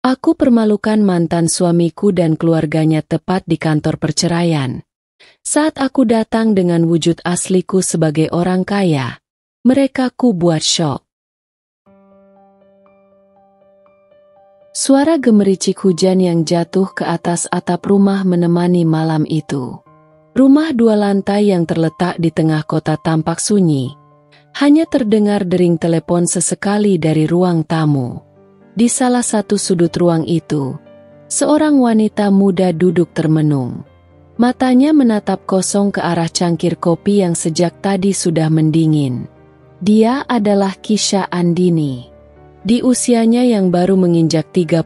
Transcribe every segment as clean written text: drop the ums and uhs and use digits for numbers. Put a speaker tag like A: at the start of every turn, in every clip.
A: Aku permalukan mantan suamiku dan keluarganya tepat di kantor perceraian. Saat aku datang dengan wujud asliku sebagai orang kaya, mereka ku buat syok. Suara gemericik hujan yang jatuh ke atas atap rumah menemani malam itu. Rumah 2 lantai yang terletak di tengah kota tampak sunyi. Hanya terdengar dering telepon sesekali dari ruang tamu. Di salah satu sudut ruang itu, seorang wanita muda duduk termenung. Matanya menatap kosong ke arah cangkir kopi yang sejak tadi sudah mendingin. Dia adalah Kisha Andini. Di usianya yang baru menginjak 30,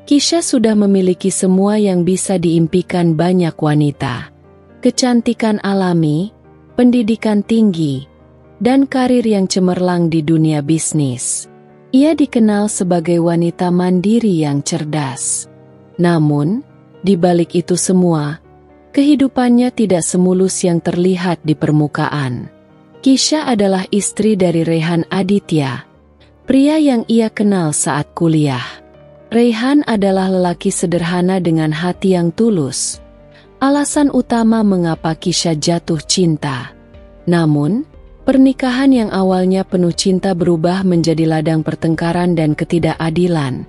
A: Kisha sudah memiliki semua yang bisa diimpikan banyak wanita. Kecantikan alami, pendidikan tinggi, dan karir yang cemerlang di dunia bisnis. Ia dikenal sebagai wanita mandiri yang cerdas. Namun, di balik itu semua, kehidupannya tidak semulus yang terlihat di permukaan. Kisha adalah istri dari Rehan Aditya, pria yang ia kenal saat kuliah. Rehan adalah lelaki sederhana dengan hati yang tulus. Alasan utama mengapa Kisha jatuh cinta. Namun, pernikahan yang awalnya penuh cinta berubah menjadi ladang pertengkaran dan ketidakadilan,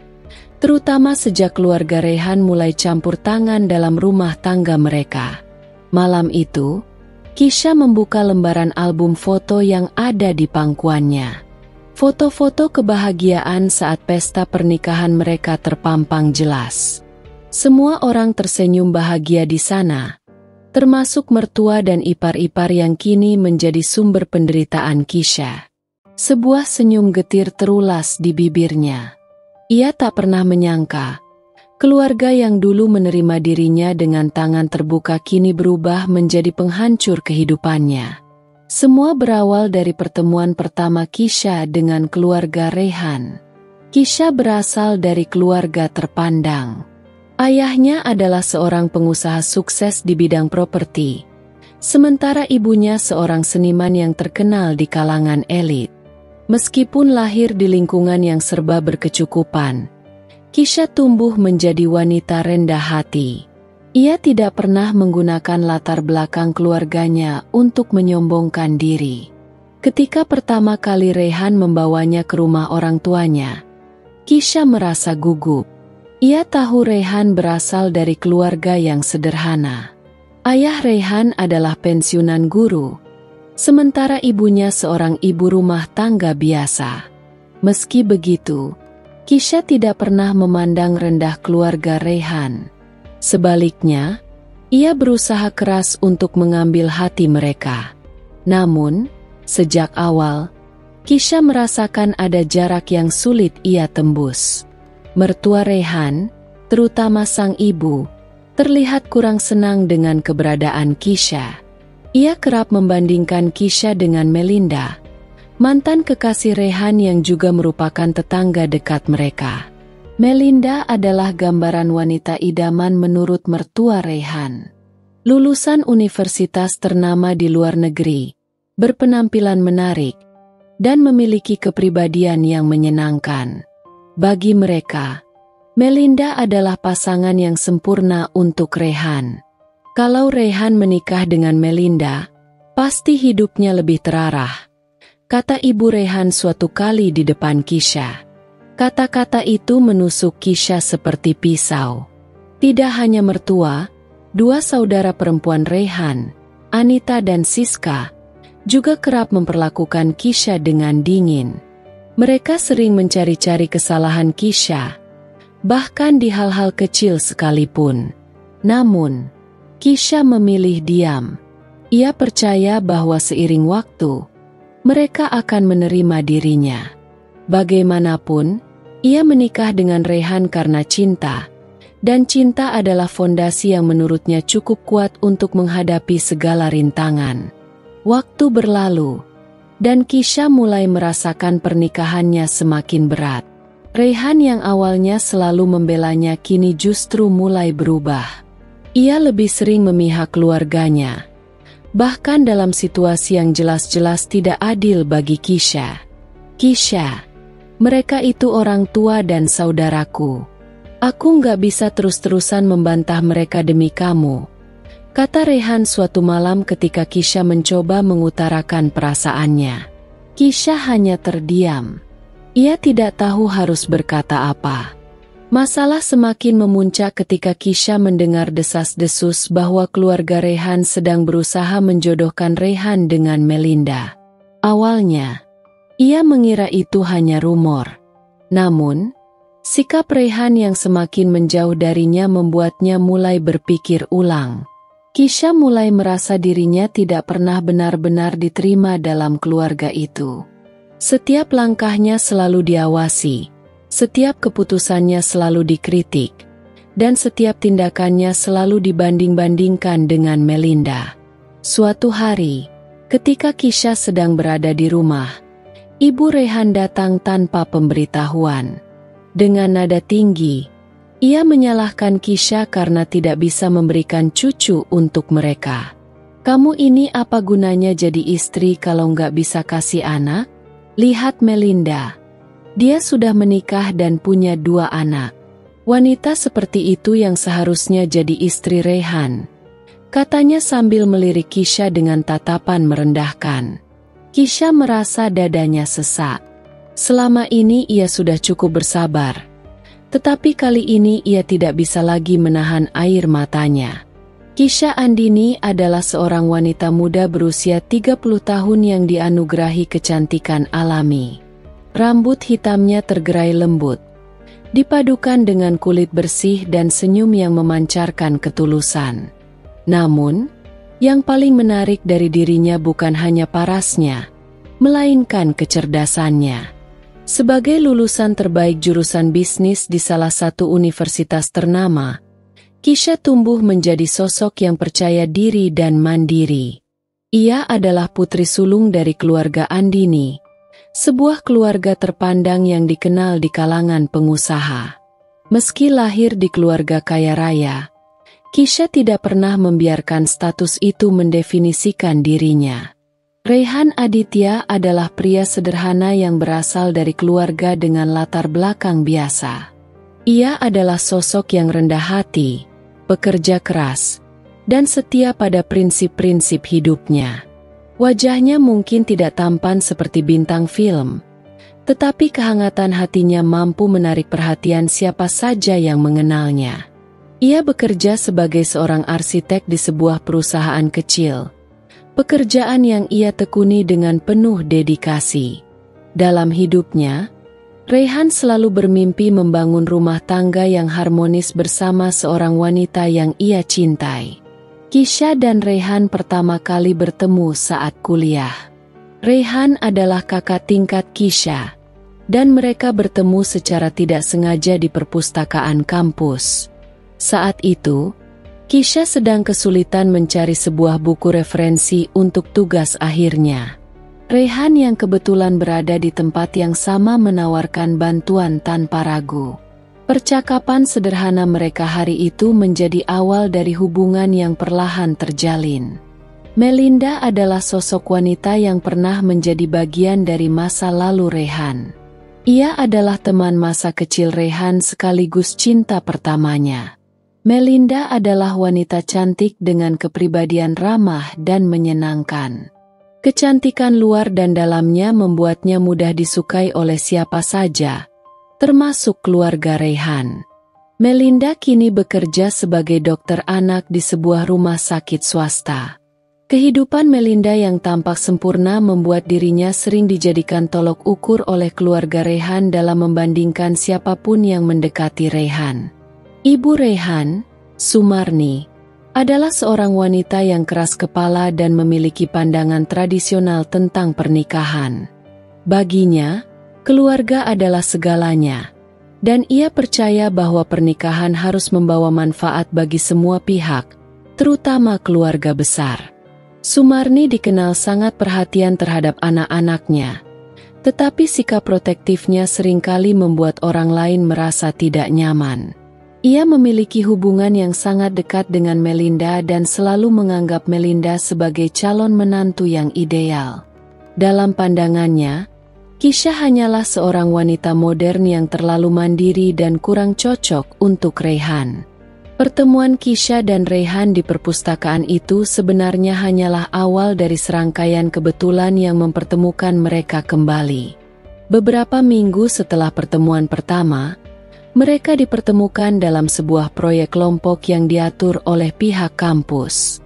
A: terutama sejak keluarga Rehan mulai campur tangan dalam rumah tangga mereka. Malam itu, Kisha membuka lembaran album foto yang ada di pangkuannya. Foto-foto kebahagiaan saat pesta pernikahan mereka terpampang jelas. Semua orang tersenyum bahagia di sana, termasuk mertua dan ipar-ipar yang kini menjadi sumber penderitaan Kisha. Sebuah senyum getir terulas di bibirnya. Ia tak pernah menyangka, keluarga yang dulu menerima dirinya dengan tangan terbuka kini berubah menjadi penghancur kehidupannya. Semua berawal dari pertemuan pertama Kisha dengan keluarga Rehan. Kisha berasal dari keluarga terpandang. Ayahnya adalah seorang pengusaha sukses di bidang properti, sementara ibunya seorang seniman yang terkenal di kalangan elit. Meskipun lahir di lingkungan yang serba berkecukupan, Kisha tumbuh menjadi wanita rendah hati. Ia tidak pernah menggunakan latar belakang keluarganya untuk menyombongkan diri. Ketika pertama kali Rehan membawanya ke rumah orang tuanya, Kisha merasa gugup. Ia tahu Rehan berasal dari keluarga yang sederhana. Ayah Rehan adalah pensiunan guru, sementara ibunya seorang ibu rumah tangga biasa. Meski begitu, Kisha tidak pernah memandang rendah keluarga Rehan. Sebaliknya, ia berusaha keras untuk mengambil hati mereka. Namun, sejak awal, Kisha merasakan ada jarak yang sulit ia tembus. Mertua Rehan, terutama sang ibu, terlihat kurang senang dengan keberadaan Kisha. Ia kerap membandingkan Kisha dengan Melinda, mantan kekasih Rehan yang juga merupakan tetangga dekat mereka. Melinda adalah gambaran wanita idaman menurut mertua Rehan. Lulusan universitas ternama di luar negeri, berpenampilan menarik, dan memiliki kepribadian yang menyenangkan. Bagi mereka, Melinda adalah pasangan yang sempurna untuk Rehan. Kalau Rehan menikah dengan Melinda, pasti hidupnya lebih terarah, kata ibu Rehan suatu kali di depan Kisha. Kata-kata itu menusuk Kisha seperti pisau. Tidak hanya mertua, 2 saudara perempuan Rehan, Anita dan Siska, juga kerap memperlakukan Kisha dengan dingin. Mereka sering mencari-cari kesalahan Kisha, bahkan di hal-hal kecil sekalipun. Namun, Kisha memilih diam. Ia percaya bahwa seiring waktu, mereka akan menerima dirinya. Bagaimanapun, ia menikah dengan Rehan karena cinta, dan cinta adalah fondasi yang menurutnya cukup kuat untuk menghadapi segala rintangan. Waktu berlalu, dan Kisha mulai merasakan pernikahannya semakin berat. Rehan yang awalnya selalu membelanya kini justru mulai berubah. Ia lebih sering memihak keluarganya, bahkan dalam situasi yang jelas-jelas tidak adil bagi Kisha. Kisha, Mereka itu orang tua dan saudaraku. Aku nggak bisa terus-terusan membantah mereka demi kamu, kata Rehan suatu malam ketika Kisha mencoba mengutarakan perasaannya. Kisha hanya terdiam. Ia tidak tahu harus berkata apa. Masalah semakin memuncak ketika Kisha mendengar desas-desus bahwa keluarga Rehan sedang berusaha menjodohkan Rehan dengan Melinda. Awalnya, ia mengira itu hanya rumor. Namun, sikap Rehan yang semakin menjauh darinya membuatnya mulai berpikir ulang. Kisha mulai merasa dirinya tidak pernah benar-benar diterima dalam keluarga itu. Setiap langkahnya selalu diawasi, setiap keputusannya selalu dikritik, dan setiap tindakannya selalu dibanding-bandingkan dengan Melinda. Suatu hari, ketika Kisha sedang berada di rumah, Ibu Rehan datang tanpa pemberitahuan. Dengan nada tinggi, ia menyalahkan Kisha karena tidak bisa memberikan cucu untuk mereka. Kamu ini apa gunanya jadi istri kalau nggak bisa kasih anak? Lihat Melinda. Dia sudah menikah dan punya 2 anak. Wanita seperti itu yang seharusnya jadi istri Rehan, katanya sambil melirik Kisha dengan tatapan merendahkan. Kisha merasa dadanya sesak. Selama ini ia sudah cukup bersabar, tetapi kali ini ia tidak bisa lagi menahan air matanya. Kisha Andini adalah seorang wanita muda berusia 30 tahun yang dianugerahi kecantikan alami. Rambut hitamnya tergerai lembut, dipadukan dengan kulit bersih dan senyum yang memancarkan ketulusan. Namun, yang paling menarik dari dirinya bukan hanya parasnya, melainkan kecerdasannya. Sebagai lulusan terbaik jurusan bisnis di salah satu universitas ternama, Kisha tumbuh menjadi sosok yang percaya diri dan mandiri. Ia adalah putri sulung dari keluarga Andini, sebuah keluarga terpandang yang dikenal di kalangan pengusaha. Meski lahir di keluarga kaya raya, Kisha tidak pernah membiarkan status itu mendefinisikan dirinya. Rehan Aditya adalah pria sederhana yang berasal dari keluarga dengan latar belakang biasa. Ia adalah sosok yang rendah hati, pekerja keras, dan setia pada prinsip-prinsip hidupnya. Wajahnya mungkin tidak tampan seperti bintang film, tetapi kehangatan hatinya mampu menarik perhatian siapa saja yang mengenalnya. Ia bekerja sebagai seorang arsitek di sebuah perusahaan kecil, pekerjaan yang ia tekuni dengan penuh dedikasi. Dalam hidupnya, Rehan selalu bermimpi membangun rumah tangga yang harmonis bersama seorang wanita yang ia cintai. Kisha dan Rehan pertama kali bertemu saat kuliah. Rehan adalah kakak tingkat Kisha, dan mereka bertemu secara tidak sengaja di perpustakaan kampus. Saat itu, Kisha sedang kesulitan mencari sebuah buku referensi untuk tugas akhirnya. Rehan yang kebetulan berada di tempat yang sama menawarkan bantuan tanpa ragu. Percakapan sederhana mereka hari itu menjadi awal dari hubungan yang perlahan terjalin. Melinda adalah sosok wanita yang pernah menjadi bagian dari masa lalu Rehan. Ia adalah teman masa kecil Rehan sekaligus cinta pertamanya. Melinda adalah wanita cantik dengan kepribadian ramah dan menyenangkan. Kecantikan luar dan dalamnya membuatnya mudah disukai oleh siapa saja, termasuk keluarga Rehan. Melinda kini bekerja sebagai dokter anak di sebuah rumah sakit swasta. Kehidupan Melinda yang tampak sempurna membuat dirinya sering dijadikan tolok ukur oleh keluarga Rehan dalam membandingkan siapapun yang mendekati Rehan. Ibu Rehan, Sumarni, adalah seorang wanita yang keras kepala dan memiliki pandangan tradisional tentang pernikahan. Baginya, keluarga adalah segalanya, dan ia percaya bahwa pernikahan harus membawa manfaat bagi semua pihak, terutama keluarga besar. Sumarni dikenal sangat perhatian terhadap anak-anaknya, tetapi sikap protektifnya seringkali membuat orang lain merasa tidak nyaman. Ia memiliki hubungan yang sangat dekat dengan Melinda dan selalu menganggap Melinda sebagai calon menantu yang ideal. Dalam pandangannya, Kisha hanyalah seorang wanita modern yang terlalu mandiri dan kurang cocok untuk Rayhan. Pertemuan Kisha dan Rayhan di perpustakaan itu sebenarnya hanyalah awal dari serangkaian kebetulan yang mempertemukan mereka kembali. Beberapa minggu setelah pertemuan pertama, mereka dipertemukan dalam sebuah proyek kelompok yang diatur oleh pihak kampus.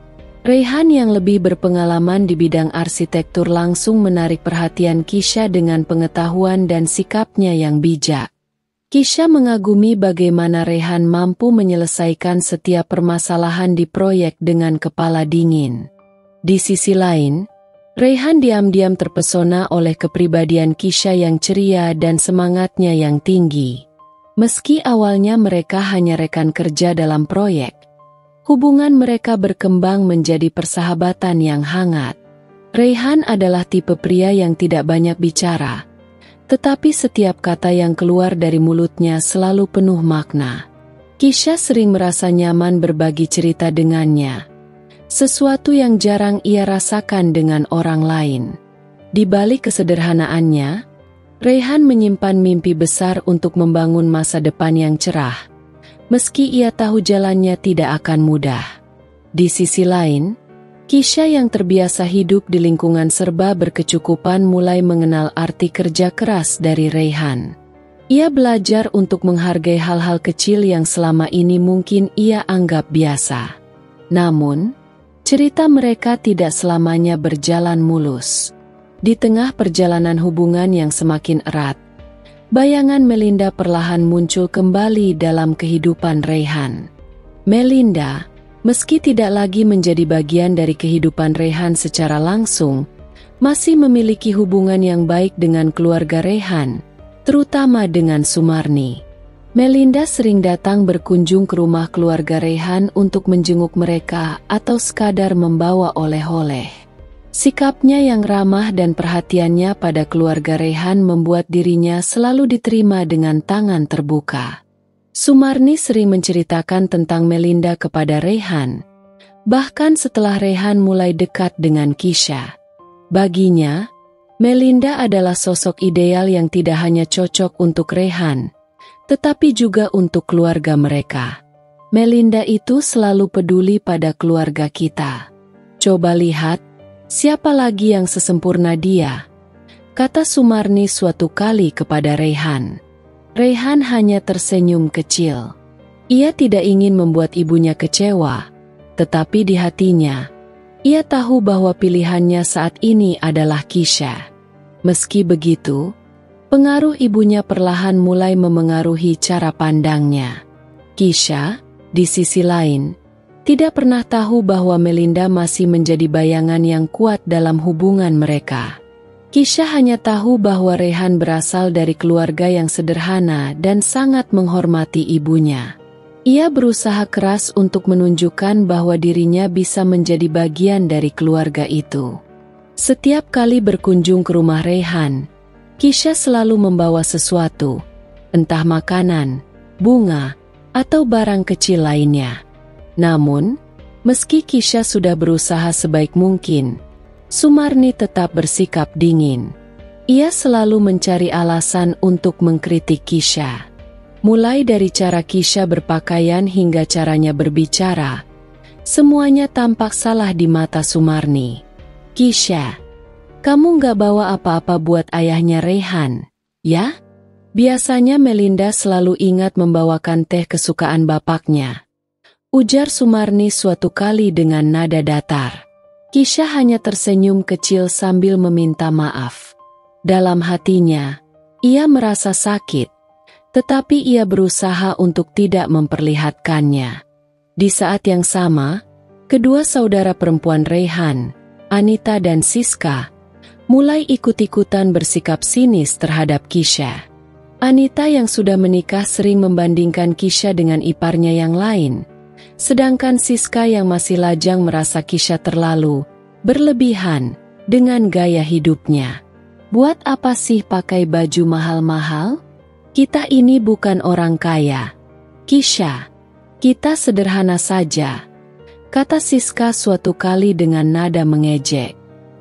A: Rayhan yang lebih berpengalaman di bidang arsitektur langsung menarik perhatian Kisha dengan pengetahuan dan sikapnya yang bijak. Kisha mengagumi bagaimana Rayhan mampu menyelesaikan setiap permasalahan di proyek dengan kepala dingin. Di sisi lain, Rayhan diam-diam terpesona oleh kepribadian Kisha yang ceria dan semangatnya yang tinggi. Meski awalnya mereka hanya rekan kerja dalam proyek, hubungan mereka berkembang menjadi persahabatan yang hangat. Rayhan adalah tipe pria yang tidak banyak bicara, tetapi setiap kata yang keluar dari mulutnya selalu penuh makna. Kisha sering merasa nyaman berbagi cerita dengannya, sesuatu yang jarang ia rasakan dengan orang lain. Di balik kesederhanaannya, Rayhan menyimpan mimpi besar untuk membangun masa depan yang cerah, meski ia tahu jalannya tidak akan mudah. Di sisi lain, Kisha yang terbiasa hidup di lingkungan serba berkecukupan mulai mengenal arti kerja keras dari Rayhan. Ia belajar untuk menghargai hal-hal kecil yang selama ini mungkin ia anggap biasa. Namun, cerita mereka tidak selamanya berjalan mulus. Di tengah perjalanan hubungan yang semakin erat, bayangan Melinda perlahan muncul kembali dalam kehidupan Rayhan. Melinda, meski tidak lagi menjadi bagian dari kehidupan Rayhan secara langsung, masih memiliki hubungan yang baik dengan keluarga Rayhan, terutama dengan Sumarni. Melinda sering datang berkunjung ke rumah keluarga Rayhan untuk menjenguk mereka atau sekadar membawa oleh-oleh. Sikapnya yang ramah dan perhatiannya pada keluarga Rayhan membuat dirinya selalu diterima dengan tangan terbuka. Sumarni sering menceritakan tentang Melinda kepada Rayhan, bahkan setelah Rayhan mulai dekat dengan Kisha. Baginya, Melinda adalah sosok ideal yang tidak hanya cocok untuk Rayhan, tetapi juga untuk keluarga mereka. Melinda itu selalu peduli pada keluarga kita. Coba lihat, siapa lagi yang sesempurna dia? Kata Sumarni suatu kali kepada Rayhan. Rayhan hanya tersenyum kecil. Ia tidak ingin membuat ibunya kecewa, tetapi di hatinya, ia tahu bahwa pilihannya saat ini adalah Kisha. Meski begitu, pengaruh ibunya perlahan mulai memengaruhi cara pandangnya. Kisha, di sisi lain, tidak pernah tahu bahwa Melinda masih menjadi bayangan yang kuat dalam hubungan mereka. Kisha hanya tahu bahwa Rayhan berasal dari keluarga yang sederhana dan sangat menghormati ibunya. Ia berusaha keras untuk menunjukkan bahwa dirinya bisa menjadi bagian dari keluarga itu. Setiap kali berkunjung ke rumah Rayhan, Kisha selalu membawa sesuatu, entah makanan, bunga, atau barang kecil lainnya. Namun, meski Kisha sudah berusaha sebaik mungkin, Sumarni tetap bersikap dingin. Ia selalu mencari alasan untuk mengkritik Kisha. Mulai dari cara Kisha berpakaian hingga caranya berbicara, semuanya tampak salah di mata Sumarni. Kisha, kamu nggak bawa apa-apa buat ayahnya Rayhan, ya? Biasanya Melinda selalu ingat membawakan teh kesukaan bapaknya, ujar Sumarni suatu kali dengan nada datar. Kisha hanya tersenyum kecil sambil meminta maaf. Dalam hatinya, ia merasa sakit, tetapi ia berusaha untuk tidak memperlihatkannya. Di saat yang sama, kedua saudara perempuan Rayhan, Anita dan Siska, mulai ikut-ikutan bersikap sinis terhadap Kisha. Anita yang sudah menikah sering membandingkan Kisha dengan iparnya yang lain, sedangkan Siska yang masih lajang merasa Kisha terlalu berlebihan dengan gaya hidupnya. Buat apa sih pakai baju mahal-mahal? Kita ini bukan orang kaya. Kisha, kita sederhana saja, kata Siska suatu kali dengan nada mengejek.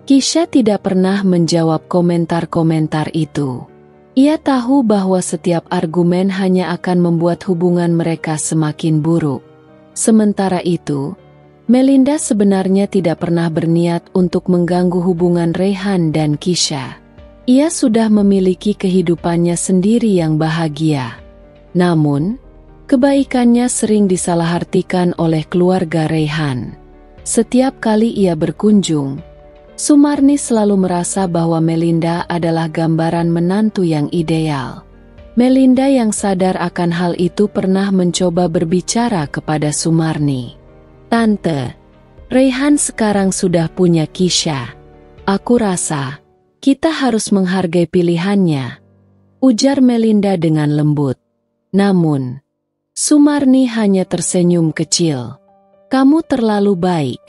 A: Kisha tidak pernah menjawab komentar-komentar itu. Ia tahu bahwa setiap argumen hanya akan membuat hubungan mereka semakin buruk. Sementara itu, Melinda sebenarnya tidak pernah berniat untuk mengganggu hubungan Rayhan dan Kisha. Ia sudah memiliki kehidupannya sendiri yang bahagia. Namun, kebaikannya sering disalahartikan oleh keluarga Rayhan. Setiap kali ia berkunjung, Sumarni selalu merasa bahwa Melinda adalah gambaran menantu yang ideal. Melinda yang sadar akan hal itu pernah mencoba berbicara kepada Sumarni. "Tante, Rayhan sekarang sudah punya Kisha. Aku rasa kita harus menghargai pilihannya," ujar Melinda dengan lembut. Namun, Sumarni hanya tersenyum kecil. "Kamu terlalu baik,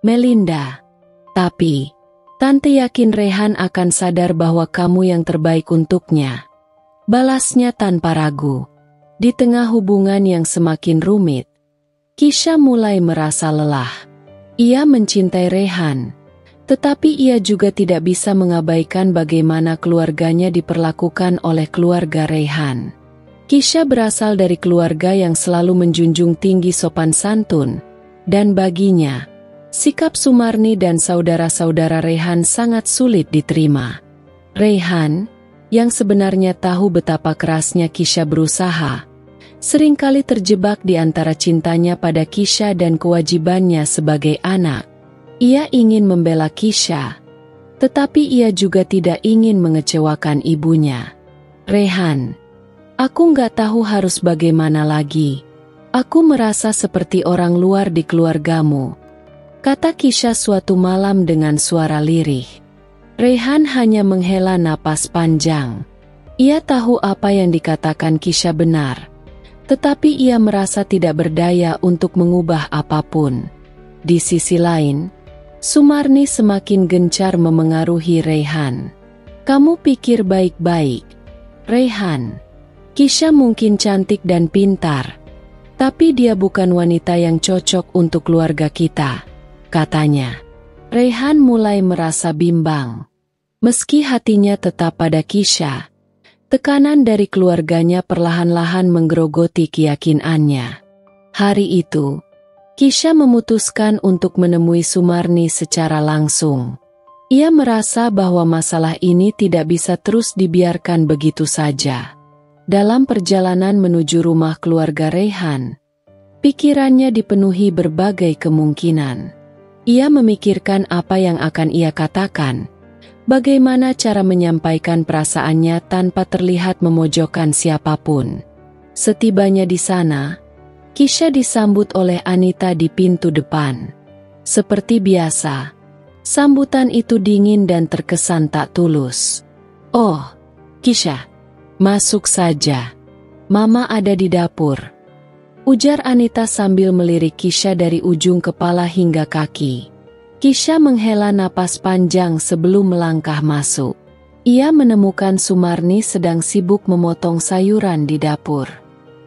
A: Melinda. Tapi Tante yakin Rayhan akan sadar bahwa kamu yang terbaik untuknya," balasnya tanpa ragu. Di tengah hubungan yang semakin rumit, Kisha mulai merasa lelah. Ia mencintai Rayhan, tetapi ia juga tidak bisa mengabaikan bagaimana keluarganya diperlakukan oleh keluarga Rayhan. Kisha berasal dari keluarga yang selalu menjunjung tinggi sopan santun, dan baginya, sikap Sumarni dan saudara-saudara Rayhan sangat sulit diterima. Rayhan, yang sebenarnya tahu betapa kerasnya Kisha berusaha, seringkali terjebak di antara cintanya pada Kisha dan kewajibannya sebagai anak. Ia ingin membela Kisha, tetapi ia juga tidak ingin mengecewakan ibunya. "Rayhan, aku nggak tahu harus bagaimana lagi. Aku merasa seperti orang luar di keluargamu," kata Kisha suatu malam dengan suara lirih. Rayhan hanya menghela napas panjang. Ia tahu apa yang dikatakan Kisha benar, tetapi ia merasa tidak berdaya untuk mengubah apapun. Di sisi lain, Sumarni semakin gencar memengaruhi Rayhan. "Kamu pikir baik-baik, Rayhan. Kisha mungkin cantik dan pintar, tapi dia bukan wanita yang cocok untuk keluarga kita," katanya. Rayhan mulai merasa bimbang. Meski hatinya tetap pada Kisha, tekanan dari keluarganya perlahan-lahan menggerogoti keyakinannya. Hari itu, Kisha memutuskan untuk menemui Sumarni secara langsung. Ia merasa bahwa masalah ini tidak bisa terus dibiarkan begitu saja. Dalam perjalanan menuju rumah keluarga Rayhan, pikirannya dipenuhi berbagai kemungkinan. Ia memikirkan apa yang akan ia katakan, bagaimana cara menyampaikan perasaannya tanpa terlihat memojokkan siapapun. Setibanya di sana, Kisha disambut oleh Anita di pintu depan. Seperti biasa, sambutan itu dingin dan terkesan tak tulus. "Oh, Kisha, masuk saja. Mama ada di dapur," ujar Anita sambil melirik Kisha dari ujung kepala hingga kaki. Kisha menghela napas panjang sebelum melangkah masuk. Ia menemukan Sumarni sedang sibuk memotong sayuran di dapur.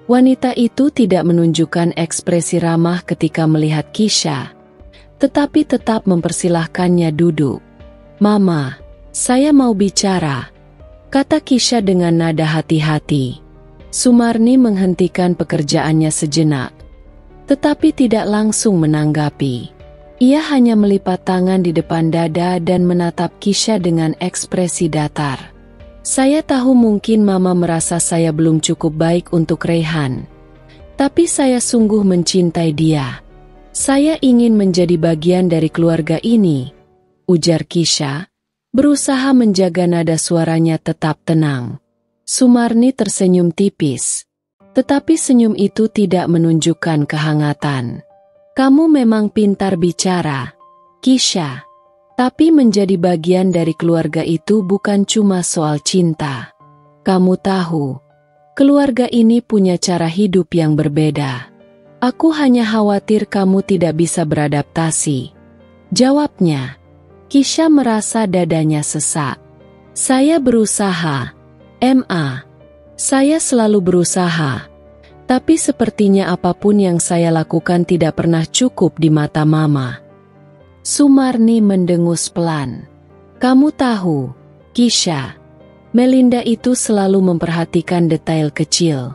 A: Wanita itu tidak menunjukkan ekspresi ramah ketika melihat Kisha, tetapi tetap mempersilahkannya duduk. "Mama, saya mau bicara," kata Kisha dengan nada hati-hati. Sumarni menghentikan pekerjaannya sejenak, tetapi tidak langsung menanggapi. Ia hanya melipat tangan di depan dada dan menatap Kisha dengan ekspresi datar. "Saya tahu mungkin Mama merasa saya belum cukup baik untuk Rayhan, tapi saya sungguh mencintai dia. Saya ingin menjadi bagian dari keluarga ini," ujar Kisha, berusaha menjaga nada suaranya tetap tenang. Sumarni tersenyum tipis, tetapi senyum itu tidak menunjukkan kehangatan. "Kamu memang pintar bicara, Kisha. Tapi menjadi bagian dari keluarga itu bukan cuma soal cinta. Kamu tahu, keluarga ini punya cara hidup yang berbeda. Aku hanya khawatir kamu tidak bisa beradaptasi," jawabnya. Kisha merasa dadanya sesak. "Saya berusaha, Ma. Saya selalu berusaha. Tapi sepertinya apapun yang saya lakukan tidak pernah cukup di mata Mama." Sumarni mendengus pelan. Kamu tahu, Kisha, Melinda itu selalu memperhatikan detail kecil.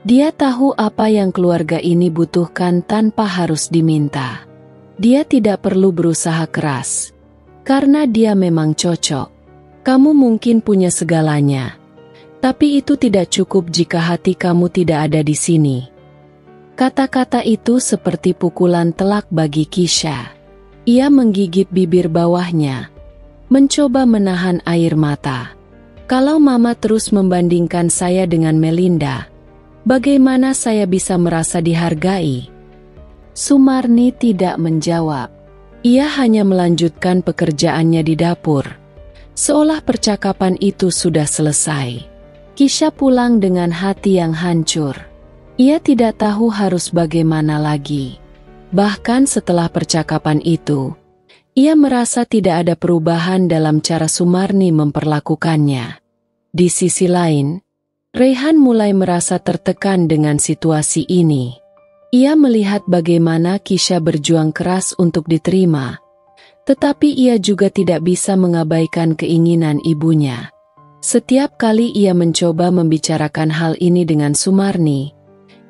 A: Dia tahu apa yang keluarga ini butuhkan tanpa harus diminta. Dia tidak perlu berusaha keras, karena dia memang cocok. Kamu mungkin punya segalanya, tapi itu tidak cukup jika hati kamu tidak ada di sini. Kata-kata itu seperti pukulan telak bagi Kisha. Ia menggigit bibir bawahnya, mencoba menahan air mata. Kalau Mama terus membandingkan saya dengan Melinda, bagaimana saya bisa merasa dihargai? Sumarni tidak menjawab. Ia hanya melanjutkan pekerjaannya di dapur, seolah percakapan itu sudah selesai. Kisha pulang dengan hati yang hancur. Ia tidak tahu harus bagaimana lagi. Bahkan setelah percakapan itu, ia merasa tidak ada perubahan dalam cara Sumarni memperlakukannya. Di sisi lain, Rehan mulai merasa tertekan dengan situasi ini. Ia melihat bagaimana Kisha berjuang keras untuk diterima, tetapi ia juga tidak bisa mengabaikan keinginan ibunya. Setiap kali ia mencoba membicarakan hal ini dengan Sumarni,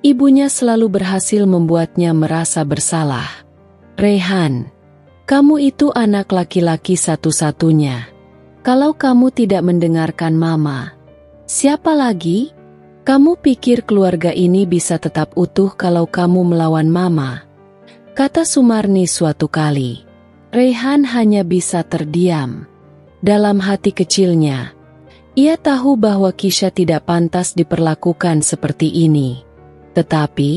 A: ibunya selalu berhasil membuatnya merasa bersalah. Rehan, kamu itu anak laki-laki satu-satunya. Kalau kamu tidak mendengarkan Mama, siapa lagi? Kamu pikir keluarga ini bisa tetap utuh kalau kamu melawan Mama? Kata Sumarni suatu kali. Rehan hanya bisa terdiam. Dalam hati kecilnya, ia tahu bahwa Kisha tidak pantas diperlakukan seperti ini. Tetapi,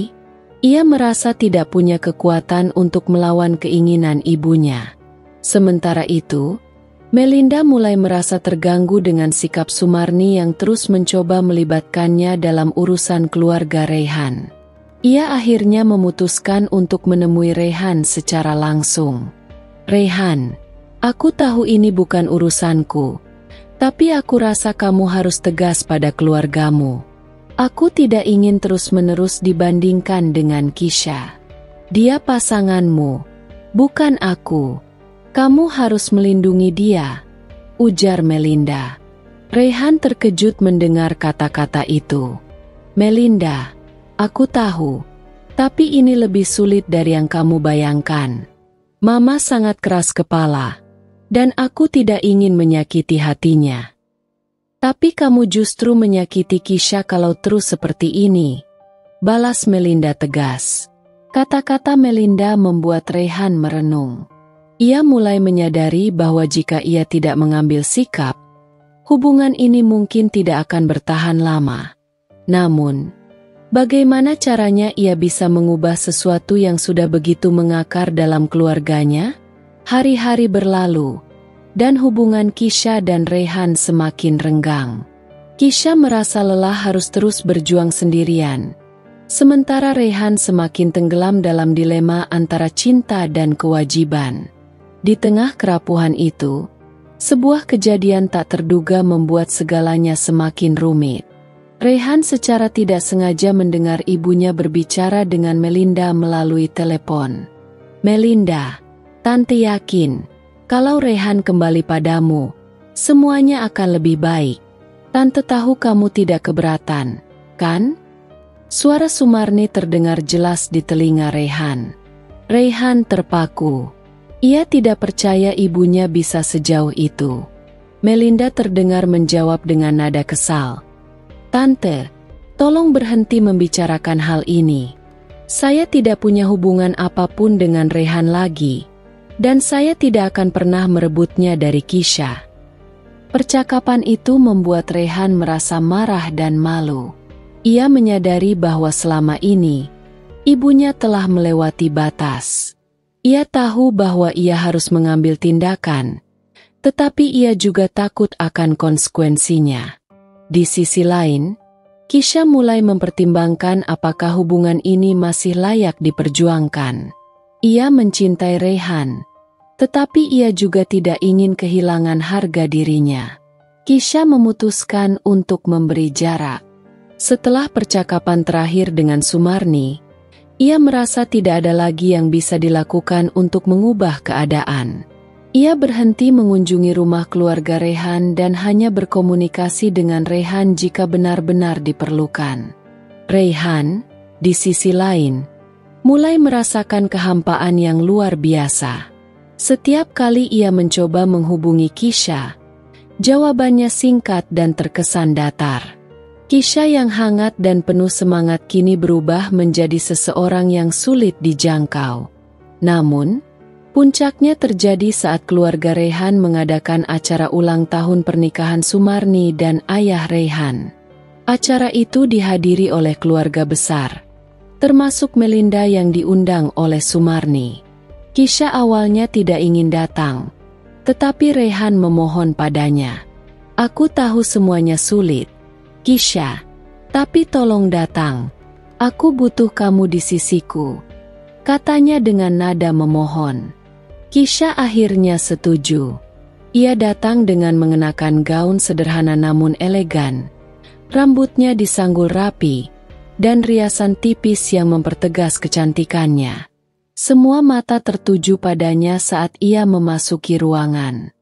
A: ia merasa tidak punya kekuatan untuk melawan keinginan ibunya. Sementara itu, Melinda mulai merasa terganggu dengan sikap Sumarni yang terus mencoba melibatkannya dalam urusan keluarga Rehan. Ia akhirnya memutuskan untuk menemui Rehan secara langsung. Rehan, aku tahu ini bukan urusanku, tapi aku rasa kamu harus tegas pada keluargamu. Aku tidak ingin terus-menerus dibandingkan dengan Kisha. Dia pasanganmu, bukan aku. Kamu harus melindungi dia, ujar Melinda. Rehan terkejut mendengar kata-kata itu. Melinda, aku tahu, tapi ini lebih sulit dari yang kamu bayangkan. Mama sangat keras kepala, dan aku tidak ingin menyakiti hatinya. Tapi kamu justru menyakiti Kisha kalau terus seperti ini, balas Melinda tegas. Kata-kata Melinda membuat Rehan merenung. Ia mulai menyadari bahwa jika ia tidak mengambil sikap, hubungan ini mungkin tidak akan bertahan lama. Namun, bagaimana caranya ia bisa mengubah sesuatu yang sudah begitu mengakar dalam keluarganya? Hari-hari berlalu, dan hubungan Kisha dan Rehan semakin renggang. Kisha merasa lelah harus terus berjuang sendirian, sementara Rehan semakin tenggelam dalam dilema antara cinta dan kewajiban. Di tengah kerapuhan itu, sebuah kejadian tak terduga membuat segalanya semakin rumit. Rehan secara tidak sengaja mendengar ibunya berbicara dengan Melinda melalui telepon. Melinda, Tante yakin, kalau Rehan kembali padamu, semuanya akan lebih baik. Tante tahu kamu tidak keberatan, kan? Suara Sumarni terdengar jelas di telinga Rehan. Rehan terpaku. Ia tidak percaya ibunya bisa sejauh itu. Melinda terdengar menjawab dengan nada kesal. Tante, tolong berhenti membicarakan hal ini. Saya tidak punya hubungan apapun dengan Rehan lagi, dan saya tidak akan pernah merebutnya dari Kisha. Percakapan itu membuat Rehan merasa marah dan malu. Ia menyadari bahwa selama ini, ibunya telah melewati batas. Ia tahu bahwa ia harus mengambil tindakan, tetapi ia juga takut akan konsekuensinya. Di sisi lain, Kisha mulai mempertimbangkan apakah hubungan ini masih layak diperjuangkan. Ia mencintai Rehan, tetapi ia juga tidak ingin kehilangan harga dirinya. Kisha memutuskan untuk memberi jarak. Setelah percakapan terakhir dengan Sumarni, ia merasa tidak ada lagi yang bisa dilakukan untuk mengubah keadaan. Ia berhenti mengunjungi rumah keluarga Rehan dan hanya berkomunikasi dengan Rehan jika benar-benar diperlukan. Rehan, di sisi lain, mulai merasakan kehampaan yang luar biasa. Setiap kali ia mencoba menghubungi Kisha, jawabannya singkat dan terkesan datar. Kisha yang hangat dan penuh semangat kini berubah menjadi seseorang yang sulit dijangkau. Namun, puncaknya terjadi saat keluarga Rehan mengadakan acara ulang tahun pernikahan Sumarni dan ayah Rehan. Acara itu dihadiri oleh keluarga besar, termasuk Melinda yang diundang oleh Sumarni. Kisha awalnya tidak ingin datang, tetapi Rehan memohon padanya. "Aku tahu semuanya sulit, Kisha, tapi tolong datang. Aku butuh kamu di sisiku," katanya dengan nada memohon. Kisha akhirnya setuju. Ia datang dengan mengenakan gaun sederhana namun elegan. Rambutnya disanggul rapi, dan riasan tipis yang mempertegas kecantikannya. Semua mata tertuju padanya saat ia memasuki ruangan.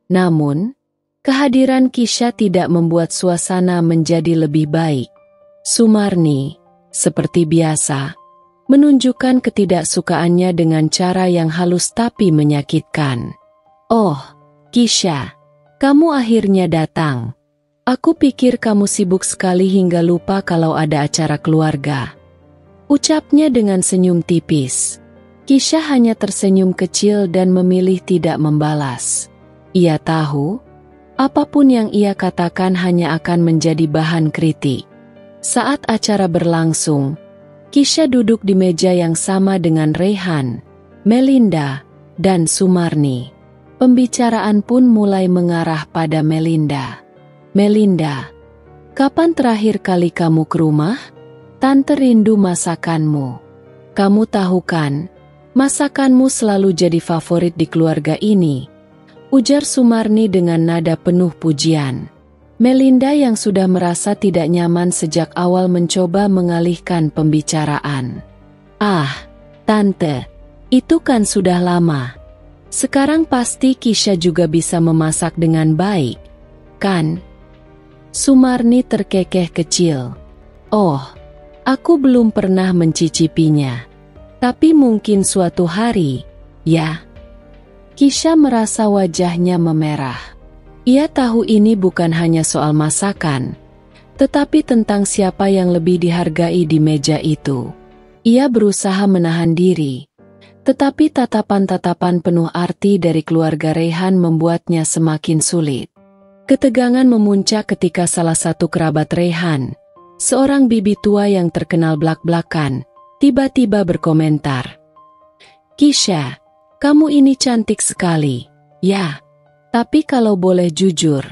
A: Namun, kehadiran Kisha tidak membuat suasana menjadi lebih baik. Sumarni, seperti biasa, menunjukkan ketidaksukaannya dengan cara yang halus tapi menyakitkan. "Oh, Kisha, kamu akhirnya datang. Aku pikir kamu sibuk sekali hingga lupa kalau ada acara keluarga," ucapnya dengan senyum tipis. Kisha hanya tersenyum kecil dan memilih tidak membalas. Ia tahu, apapun yang ia katakan hanya akan menjadi bahan kritik. Saat acara berlangsung, Kisha duduk di meja yang sama dengan Rehan, Melinda, dan Sumarni. Pembicaraan pun mulai mengarah pada Melinda. "Melinda, kapan terakhir kali kamu ke rumah? Tante rindu masakanmu. Kamu tahu kan, masakanmu selalu jadi favorit di keluarga ini," ujar Sumarni dengan nada penuh pujian. Melinda yang sudah merasa tidak nyaman sejak awal mencoba mengalihkan pembicaraan. "Ah, Tante, itu kan sudah lama. Sekarang pasti Kisha juga bisa memasak dengan baik, kan?" Sumarni terkekeh kecil. "Oh, aku belum pernah mencicipinya. Tapi mungkin suatu hari, ya." Kisha merasa wajahnya memerah. Ia tahu ini bukan hanya soal masakan, tetapi tentang siapa yang lebih dihargai di meja itu. Ia berusaha menahan diri, tetapi tatapan-tatapan penuh arti dari keluarga Rehan membuatnya semakin sulit. Ketegangan memuncak ketika salah satu kerabat Rehan, seorang bibi tua yang terkenal blak-blakan, tiba-tiba berkomentar, "Kisha, kamu ini cantik sekali, ya. Tapi kalau boleh jujur,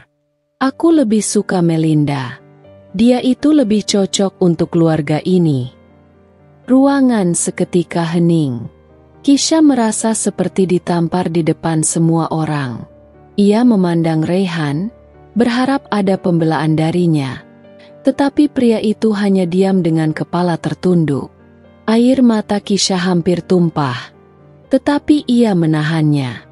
A: aku lebih suka Melinda. Dia itu lebih cocok untuk keluarga ini." Ruangan seketika hening. Kisha merasa seperti ditampar di depan semua orang. Ia memandang Rehan, berharap ada pembelaan darinya. Tetapi pria itu hanya diam dengan kepala tertunduk. Air mata Kisha hampir tumpah, tetapi ia menahannya.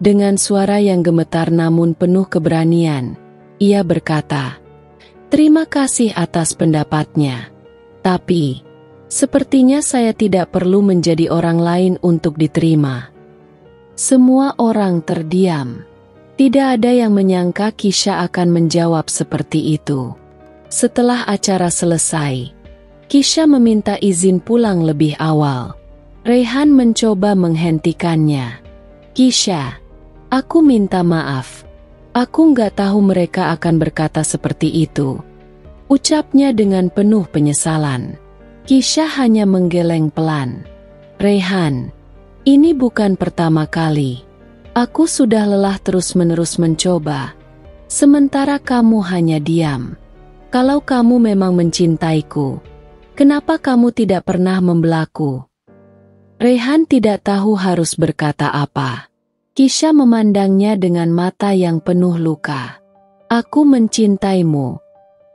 A: Dengan suara yang gemetar namun penuh keberanian, ia berkata, "Terima kasih atas pendapatnya. Tapi, sepertinya saya tidak perlu menjadi orang lain untuk diterima." Semua orang terdiam. Tidak ada yang menyangka Kisha akan menjawab seperti itu. Setelah acara selesai, Kisha meminta izin pulang lebih awal. Rehan mencoba menghentikannya. "Kisha, aku minta maaf. Aku nggak tahu mereka akan berkata seperti itu," ucapnya dengan penuh penyesalan. Kisha hanya menggeleng pelan. "Rehan, ini bukan pertama kali. Aku sudah lelah terus-menerus mencoba. Sementara kamu hanya diam. Kalau kamu memang mencintaiku, kenapa kamu tidak pernah membelaku?" Rehan tidak tahu harus berkata apa. Kisha memandangnya dengan mata yang penuh luka. "Aku mencintaimu,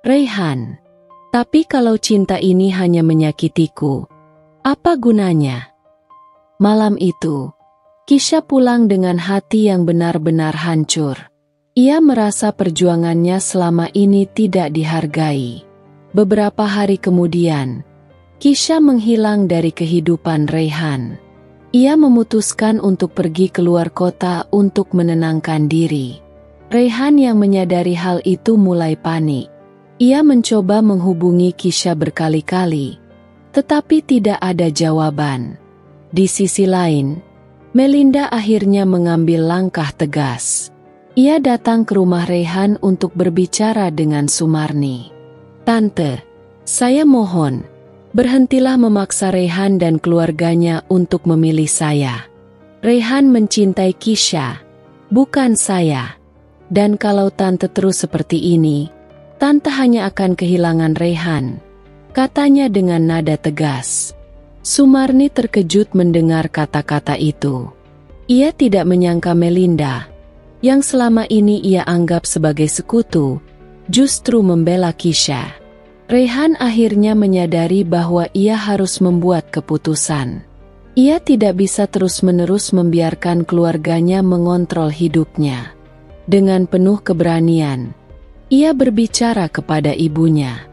A: Rehan. Tapi kalau cinta ini hanya menyakitiku, apa gunanya?" Malam itu, Kisha pulang dengan hati yang benar-benar hancur. Ia merasa perjuangannya selama ini tidak dihargai. Beberapa hari kemudian, Kisha menghilang dari kehidupan Rayhan. Ia memutuskan untuk pergi keluar kota untuk menenangkan diri. Rayhan yang menyadari hal itu mulai panik. Ia mencoba menghubungi Kisha berkali-kali, tetapi tidak ada jawaban. Di sisi lain, Melinda akhirnya mengambil langkah tegas. Ia datang ke rumah Rayhan untuk berbicara dengan Sumarni. "Tante, saya mohon, berhentilah memaksa Rayhan dan keluarganya untuk memilih saya. Rayhan mencintai Kisha, bukan saya. Dan kalau Tante terus seperti ini, Tante hanya akan kehilangan Rayhan," katanya dengan nada tegas. Sumarni terkejut mendengar kata-kata itu. Ia tidak menyangka Melinda, yang selama ini ia anggap sebagai sekutu, justru membela Kisha. Rayhan akhirnya menyadari bahwa ia harus membuat keputusan. Ia tidak bisa terus-menerus membiarkan keluarganya mengontrol hidupnya. Dengan penuh keberanian, ia berbicara kepada ibunya.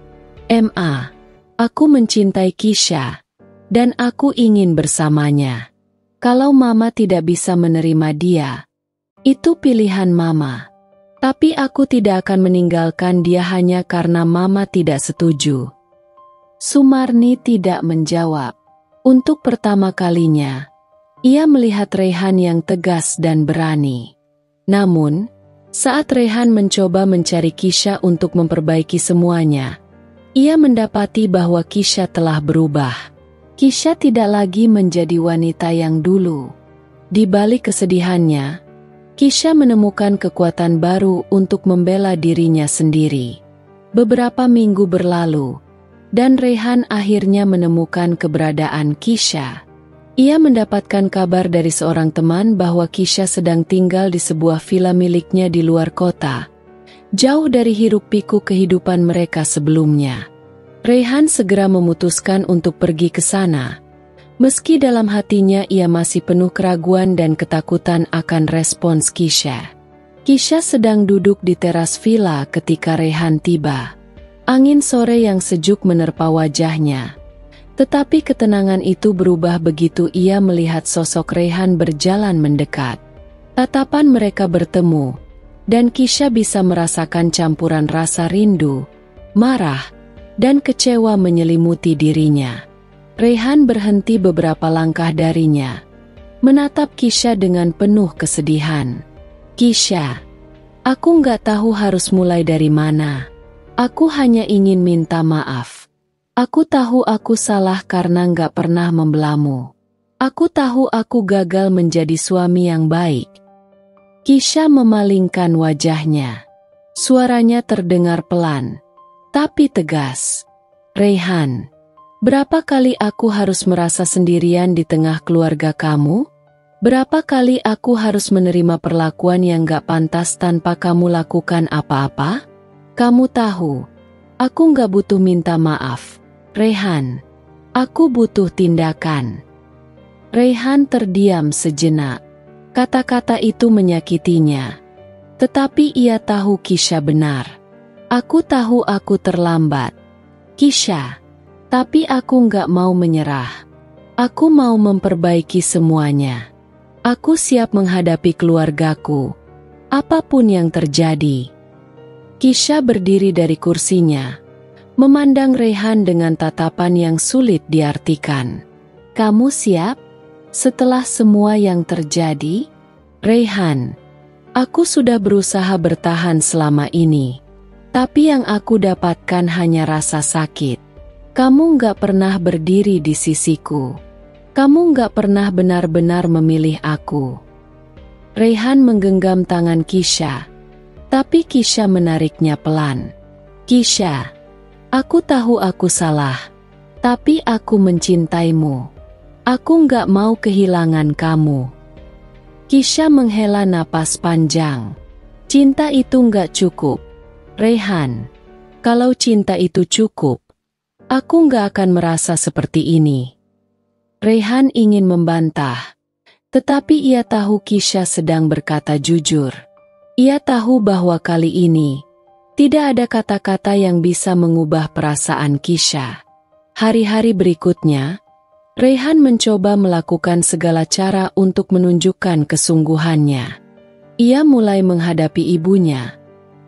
A: "Ma, aku mencintai Kisha, dan aku ingin bersamanya. Kalau Mama tidak bisa menerima dia, itu pilihan Mama. Tapi aku tidak akan meninggalkan dia hanya karena Mama tidak setuju." Sumarni tidak menjawab. Untuk pertama kalinya, ia melihat Rayhan yang tegas dan berani. Namun, saat Rayhan mencoba mencari Kisha untuk memperbaiki semuanya, ia mendapati bahwa Kisha telah berubah. Kisha tidak lagi menjadi wanita yang dulu. Di balik kesedihannya, Kisha menemukan kekuatan baru untuk membela dirinya sendiri. Beberapa minggu berlalu, dan Rayhan akhirnya menemukan keberadaan Kisha. Ia mendapatkan kabar dari seorang teman bahwa Kisha sedang tinggal di sebuah villa miliknya di luar kota, jauh dari hiruk-pikuk kehidupan mereka sebelumnya. Rayhan segera memutuskan untuk pergi ke sana. Meski dalam hatinya ia masih penuh keraguan dan ketakutan akan respons Kisha. Kisha sedang duduk di teras villa ketika Rayhan tiba. Angin sore yang sejuk menerpa wajahnya. Tetapi ketenangan itu berubah begitu ia melihat sosok Rayhan berjalan mendekat. Tatapan mereka bertemu, dan Kisha bisa merasakan campuran rasa rindu, marah, dan kecewa menyelimuti dirinya. Rayhan berhenti beberapa langkah darinya, menatap Kisha dengan penuh kesedihan. "Kisha, aku nggak tahu harus mulai dari mana. Aku hanya ingin minta maaf. Aku tahu aku salah karena nggak pernah membelamu. Aku tahu aku gagal menjadi suami yang baik." Kisha memalingkan wajahnya. Suaranya terdengar pelan, tapi tegas. "Rayhan, berapa kali aku harus merasa sendirian di tengah keluarga kamu? Berapa kali aku harus menerima perlakuan yang gak pantas tanpa kamu lakukan apa-apa? Kamu tahu, aku gak butuh minta maaf, Rayhan. Aku butuh tindakan." Rayhan terdiam sejenak. Kata-kata itu menyakitinya. Tetapi ia tahu Kisha benar. "Aku tahu aku terlambat, Kisha. Tapi aku nggak mau menyerah. Aku mau memperbaiki semuanya. Aku siap menghadapi keluargaku, apapun yang terjadi." Kisha berdiri dari kursinya, memandang Rayhan dengan tatapan yang sulit diartikan. "Kamu siap? Setelah semua yang terjadi?" "Rayhan, aku sudah berusaha bertahan selama ini. Tapi yang aku dapatkan hanya rasa sakit. Kamu nggak pernah berdiri di sisiku. Kamu nggak pernah benar-benar memilih aku." Rayhan menggenggam tangan Kisha, tapi Kisha menariknya pelan. "Kisha, aku tahu aku salah, tapi aku mencintaimu. Aku nggak mau kehilangan kamu." Kisha menghela napas panjang. "Cinta itu nggak cukup, Rayhan. Kalau cinta itu cukup, aku nggak akan merasa seperti ini." Rayhan ingin membantah, Tetapi ia tahu Kisha sedang berkata jujur. Ia tahu bahwa kali ini tidak ada kata-kata yang bisa mengubah perasaan Kisha. Hari-hari berikutnya, Rayhan mencoba melakukan segala cara untuk menunjukkan kesungguhannya. Ia mulai menghadapi ibunya,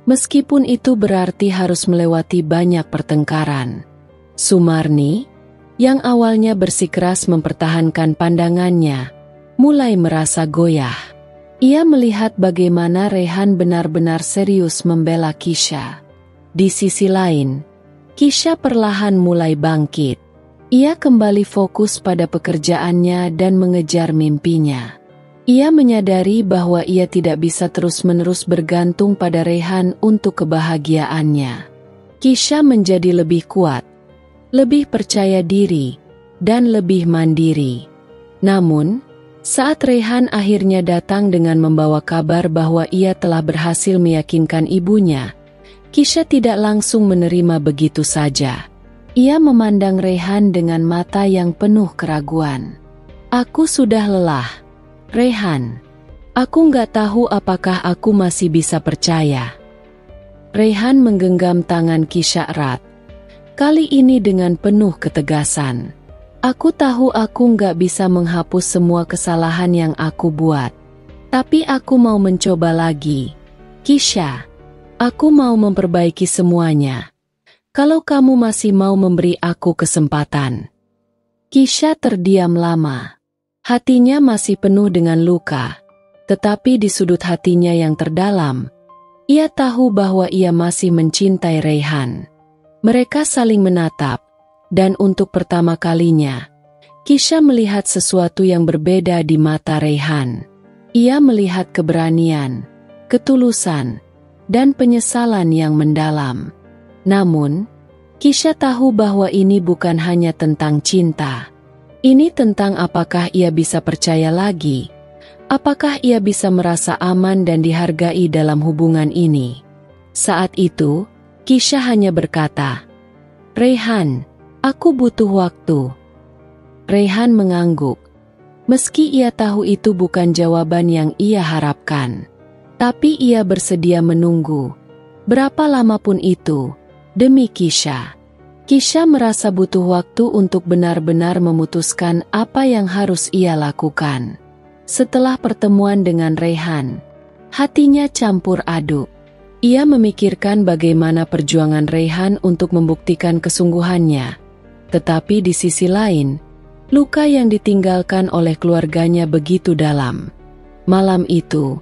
A: meskipun itu berarti harus melewati banyak pertengkaran. Sumarni, yang awalnya bersikeras mempertahankan pandangannya, mulai merasa goyah. Ia melihat bagaimana Rayhan benar-benar serius membela Kisha. Di sisi lain, Kisha perlahan mulai bangkit. Ia kembali fokus pada pekerjaannya dan mengejar mimpinya. Ia menyadari bahwa ia tidak bisa terus-menerus bergantung pada Rayhan untuk kebahagiaannya. Kisha menjadi lebih kuat, lebih percaya diri, dan lebih mandiri. Namun, saat Rayhan akhirnya datang dengan membawa kabar bahwa ia telah berhasil meyakinkan ibunya, Kisha tidak langsung menerima begitu saja. Ia memandang Rayhan dengan mata yang penuh keraguan. "Aku sudah lelah, Rayhan. Aku nggak tahu apakah aku masih bisa percaya." Rayhan menggenggam tangan Kisha erat, kali ini dengan penuh ketegasan. "Aku tahu aku nggak bisa menghapus semua kesalahan yang aku buat. Tapi aku mau mencoba lagi. Kisha, aku mau memperbaiki semuanya. Kalau kamu masih mau memberi aku kesempatan." Kisha terdiam lama. Hatinya masih penuh dengan luka. Tetapi di sudut hatinya yang terdalam, ia tahu bahwa ia masih mencintai Rayhan. Mereka saling menatap. Dan untuk pertama kalinya, Kisha melihat sesuatu yang berbeda di mata Rayhan. Ia melihat keberanian, ketulusan, dan penyesalan yang mendalam. Namun, Kisha tahu bahwa ini bukan hanya tentang cinta. Ini tentang apakah ia bisa percaya lagi, apakah ia bisa merasa aman dan dihargai dalam hubungan ini. Saat itu, Kisha hanya berkata, "Rayhan, aku butuh waktu." Rayhan mengangguk. Meski ia tahu itu bukan jawaban yang ia harapkan. Tapi ia bersedia menunggu. Berapa lama pun itu, demi Kisha. Kisha merasa butuh waktu untuk benar-benar memutuskan apa yang harus ia lakukan. Setelah pertemuan dengan Rayhan, hatinya campur aduk. Ia memikirkan bagaimana perjuangan Rayhan untuk membuktikan kesungguhannya. Tetapi di sisi lain, luka yang ditinggalkan oleh keluarganya begitu dalam. Malam itu,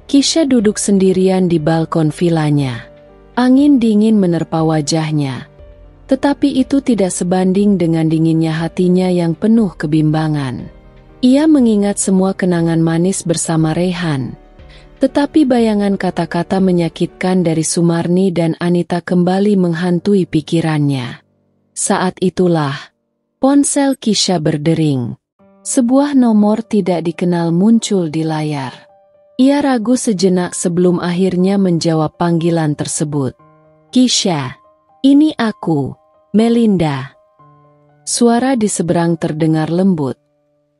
A: Kisha duduk sendirian di balkon vilanya. Angin dingin menerpa wajahnya. Tetapi itu tidak sebanding dengan dinginnya hatinya yang penuh kebimbangan. Ia mengingat semua kenangan manis bersama Rayhan. Tetapi bayangan kata-kata menyakitkan dari Sumarni dan Anita kembali menghantui pikirannya. Saat itulah, ponsel Kisha berdering. Sebuah nomor tidak dikenal muncul di layar. Ia ragu sejenak sebelum akhirnya menjawab panggilan tersebut. "Kisha, ini aku, Melinda." Suara di seberang terdengar lembut,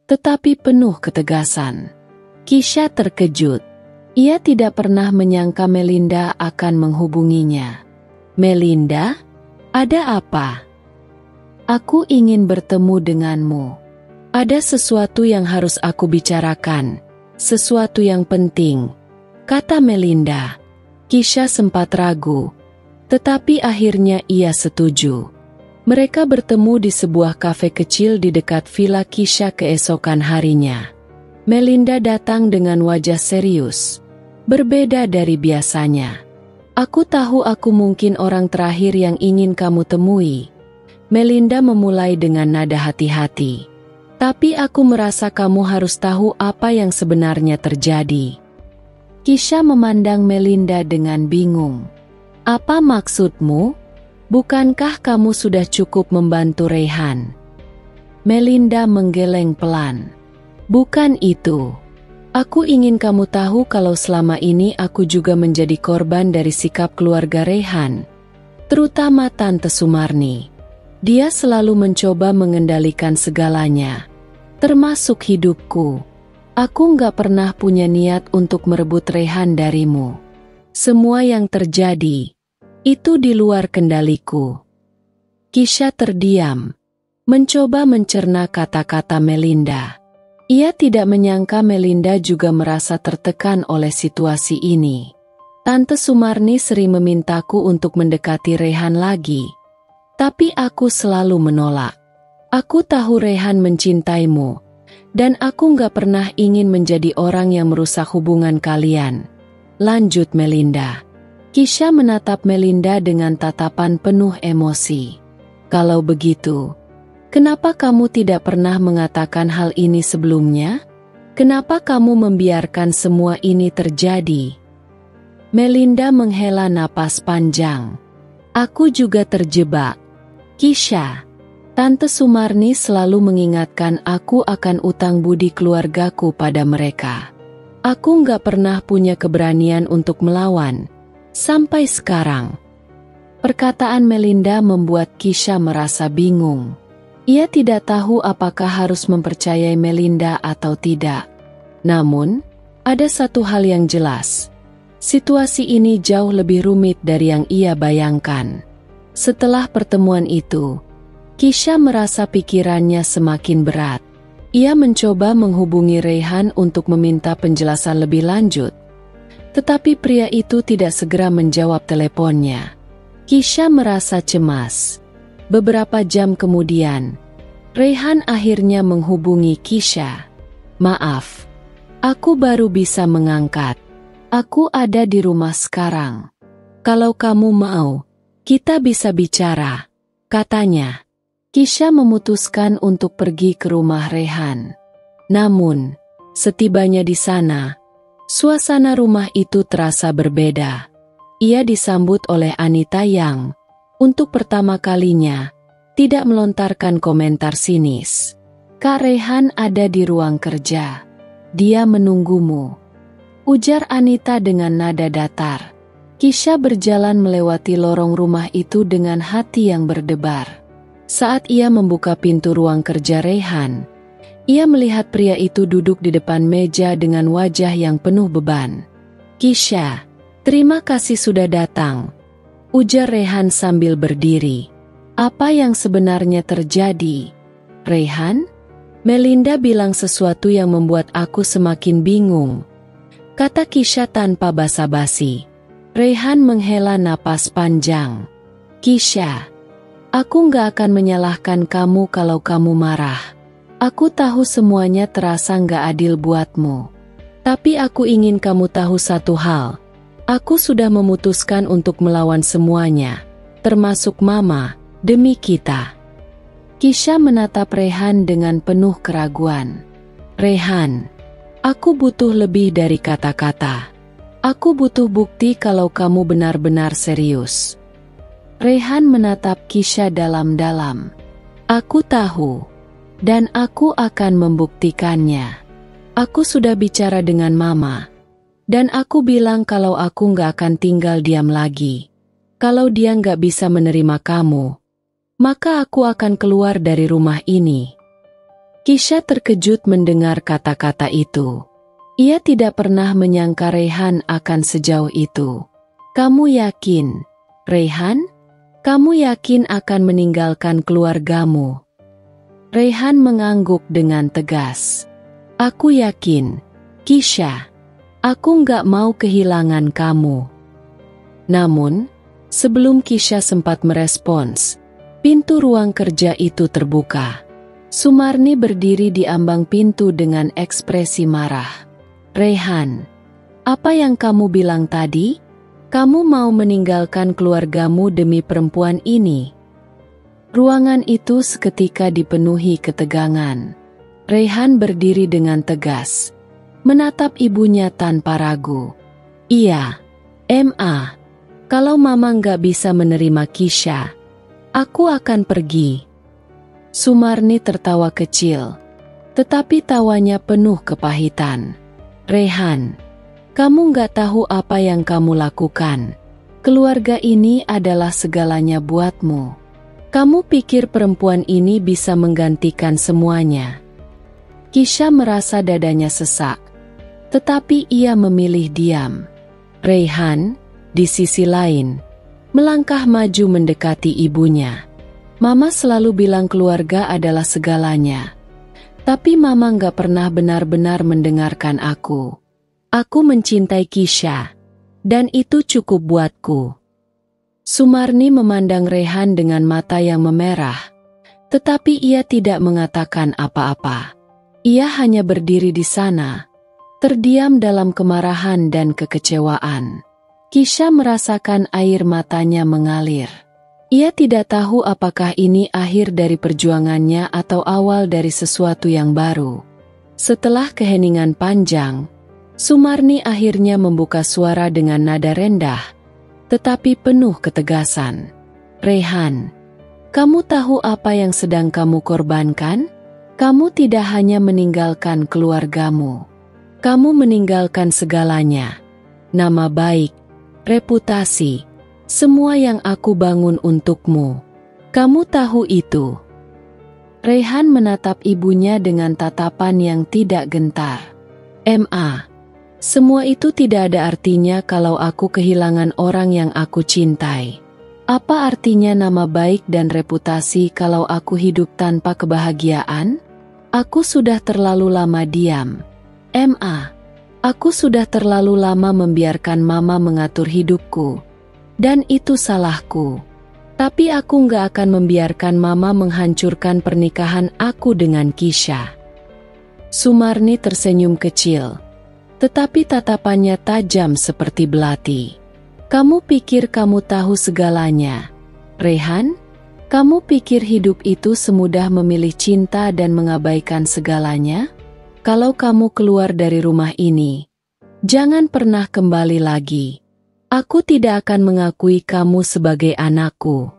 A: tetapi penuh ketegasan. Kisha terkejut. Ia tidak pernah menyangka Melinda akan menghubunginya. "Melinda, ada apa?" "Aku ingin bertemu denganmu. Ada sesuatu yang harus aku bicarakan, sesuatu yang penting," kata Melinda. Kisha sempat ragu, tetapi akhirnya ia setuju. Mereka bertemu di sebuah kafe kecil di dekat villa Kisha keesokan harinya. Melinda datang dengan wajah serius, berbeda dari biasanya. "Aku tahu aku mungkin orang terakhir yang ingin kamu temui." Melinda memulai dengan nada hati-hati. "Tapi aku merasa kamu harus tahu apa yang sebenarnya terjadi." Kisha memandang Melinda dengan bingung. "Apa maksudmu? Bukankah kamu sudah cukup membantu Rayhan?" Melinda menggeleng pelan. "Bukan itu. Aku ingin kamu tahu kalau selama ini aku juga menjadi korban dari sikap keluarga Rayhan, terutama Tante Sumarni. Dia selalu mencoba mengendalikan segalanya, termasuk hidupku. Aku nggak pernah punya niat untuk merebut Rehan darimu. Semua yang terjadi, itu di luar kendaliku. Kisha terdiam, mencoba mencerna kata-kata Melinda. Ia tidak menyangka Melinda juga merasa tertekan oleh situasi ini. Tante Sumarni sering memintaku untuk mendekati Rehan lagi. Tapi aku selalu menolak. Aku tahu Rehan mencintaimu. Dan aku nggak pernah ingin menjadi orang yang merusak hubungan kalian. Lanjut Melinda. Kisha menatap Melinda dengan tatapan penuh emosi. Kalau begitu, kenapa kamu tidak pernah mengatakan hal ini sebelumnya? Kenapa kamu membiarkan semua ini terjadi? Melinda menghela napas panjang. Aku juga terjebak. Kisha. Tante Sumarni selalu mengingatkan aku akan utang budi keluargaku pada mereka. Aku nggak pernah punya keberanian untuk melawan. Sampai sekarang. Perkataan Melinda membuat Kisha merasa bingung. Ia tidak tahu apakah harus mempercayai Melinda atau tidak. Namun, ada satu hal yang jelas. Situasi ini jauh lebih rumit dari yang ia bayangkan. Setelah pertemuan itu, Kisha merasa pikirannya semakin berat. Ia mencoba menghubungi Rehan untuk meminta penjelasan lebih lanjut. Tetapi pria itu tidak segera menjawab teleponnya. Kisha merasa cemas. Beberapa jam kemudian, Rehan akhirnya menghubungi Kisha. Maaf, aku baru bisa mengangkat. Aku ada di rumah sekarang. Kalau kamu mau, kita bisa bicara, katanya. Kisha memutuskan untuk pergi ke rumah Rehan. Namun, setibanya di sana, suasana rumah itu terasa berbeda. Ia disambut oleh Anita yang, untuk pertama kalinya, tidak melontarkan komentar sinis. Kak Rehan ada di ruang kerja. Dia menunggumu, ujar Anita dengan nada datar. Kisha berjalan melewati lorong rumah itu dengan hati yang berdebar. Saat ia membuka pintu ruang kerja Rehan, ia melihat pria itu duduk di depan meja dengan wajah yang penuh beban. Kisha, terima kasih sudah datang, ujar Rehan sambil berdiri. Apa yang sebenarnya terjadi? Rehan? Melinda bilang sesuatu yang membuat aku semakin bingung, kata Kisha tanpa basa-basi. Rehan menghela napas panjang. Kisha, aku nggak akan menyalahkan kamu kalau kamu marah. Aku tahu semuanya terasa nggak adil buatmu. Tapi aku ingin kamu tahu satu hal. Aku sudah memutuskan untuk melawan semuanya, termasuk Mama, demi kita. Kisha menatap Rehan dengan penuh keraguan. Rehan, aku butuh lebih dari kata-kata. Aku butuh bukti kalau kamu benar-benar serius. Rehan menatap Kisha dalam-dalam. Aku tahu, dan aku akan membuktikannya. Aku sudah bicara dengan Mama, dan aku bilang kalau aku nggak akan tinggal diam lagi. Kalau dia nggak bisa menerima kamu, maka aku akan keluar dari rumah ini. Kisha terkejut mendengar kata-kata itu. Ia tidak pernah menyangka Rehan akan sejauh itu. Kamu yakin, Rehan? Kamu yakin akan meninggalkan keluargamu? Rehan mengangguk dengan tegas. Aku yakin, Kisha. Aku nggak mau kehilangan kamu. Namun, sebelum Kisha sempat merespons, pintu ruang kerja itu terbuka. Sumarni berdiri di ambang pintu dengan ekspresi marah. Rehan, apa yang kamu bilang tadi? Kamu mau meninggalkan keluargamu demi perempuan ini? Ruangan itu seketika dipenuhi ketegangan. Rehan berdiri dengan tegas, menatap ibunya tanpa ragu. Iya, Ma. Kalau Mama nggak bisa menerima Kisha, aku akan pergi. Sumarni tertawa kecil, tetapi tawanya penuh kepahitan. Rehan, kamu nggak tahu apa yang kamu lakukan. Keluarga ini adalah segalanya buatmu. Kamu pikir perempuan ini bisa menggantikan semuanya? Kisha merasa dadanya sesak, tetapi ia memilih diam. Raihan, di sisi lain, melangkah maju mendekati ibunya. Mama selalu bilang keluarga adalah segalanya. Tapi Mama nggak pernah benar-benar mendengarkan aku. Aku mencintai Kisha, dan itu cukup buatku. Sumarni memandang Raihan dengan mata yang memerah, tetapi ia tidak mengatakan apa-apa. Ia hanya berdiri di sana, terdiam dalam kemarahan dan kekecewaan. Kisha merasakan air matanya mengalir. Ia tidak tahu apakah ini akhir dari perjuangannya atau awal dari sesuatu yang baru. Setelah keheningan panjang, Sumarni akhirnya membuka suara dengan nada rendah, tetapi penuh ketegasan. Raihan, kamu tahu apa yang sedang kamu korbankan? Kamu tidak hanya meninggalkan keluargamu. Kamu meninggalkan segalanya. Nama baik, reputasi, semua yang aku bangun untukmu. Kamu tahu itu. Raihan menatap ibunya dengan tatapan yang tidak gentar. Ma, semua itu tidak ada artinya kalau aku kehilangan orang yang aku cintai. Apa artinya nama baik dan reputasi kalau aku hidup tanpa kebahagiaan? Aku sudah terlalu lama diam. Ma, aku sudah terlalu lama membiarkan Mama mengatur hidupku. Dan itu salahku. Tapi aku nggak akan membiarkan Mama menghancurkan pernikahan aku dengan Kisha. Sumarni tersenyum kecil, tetapi tatapannya tajam seperti belati. Kamu pikir kamu tahu segalanya, Raihan? Kamu pikir hidup itu semudah memilih cinta dan mengabaikan segalanya? Kalau kamu keluar dari rumah ini, jangan pernah kembali lagi. Aku tidak akan mengakui kamu sebagai anakku.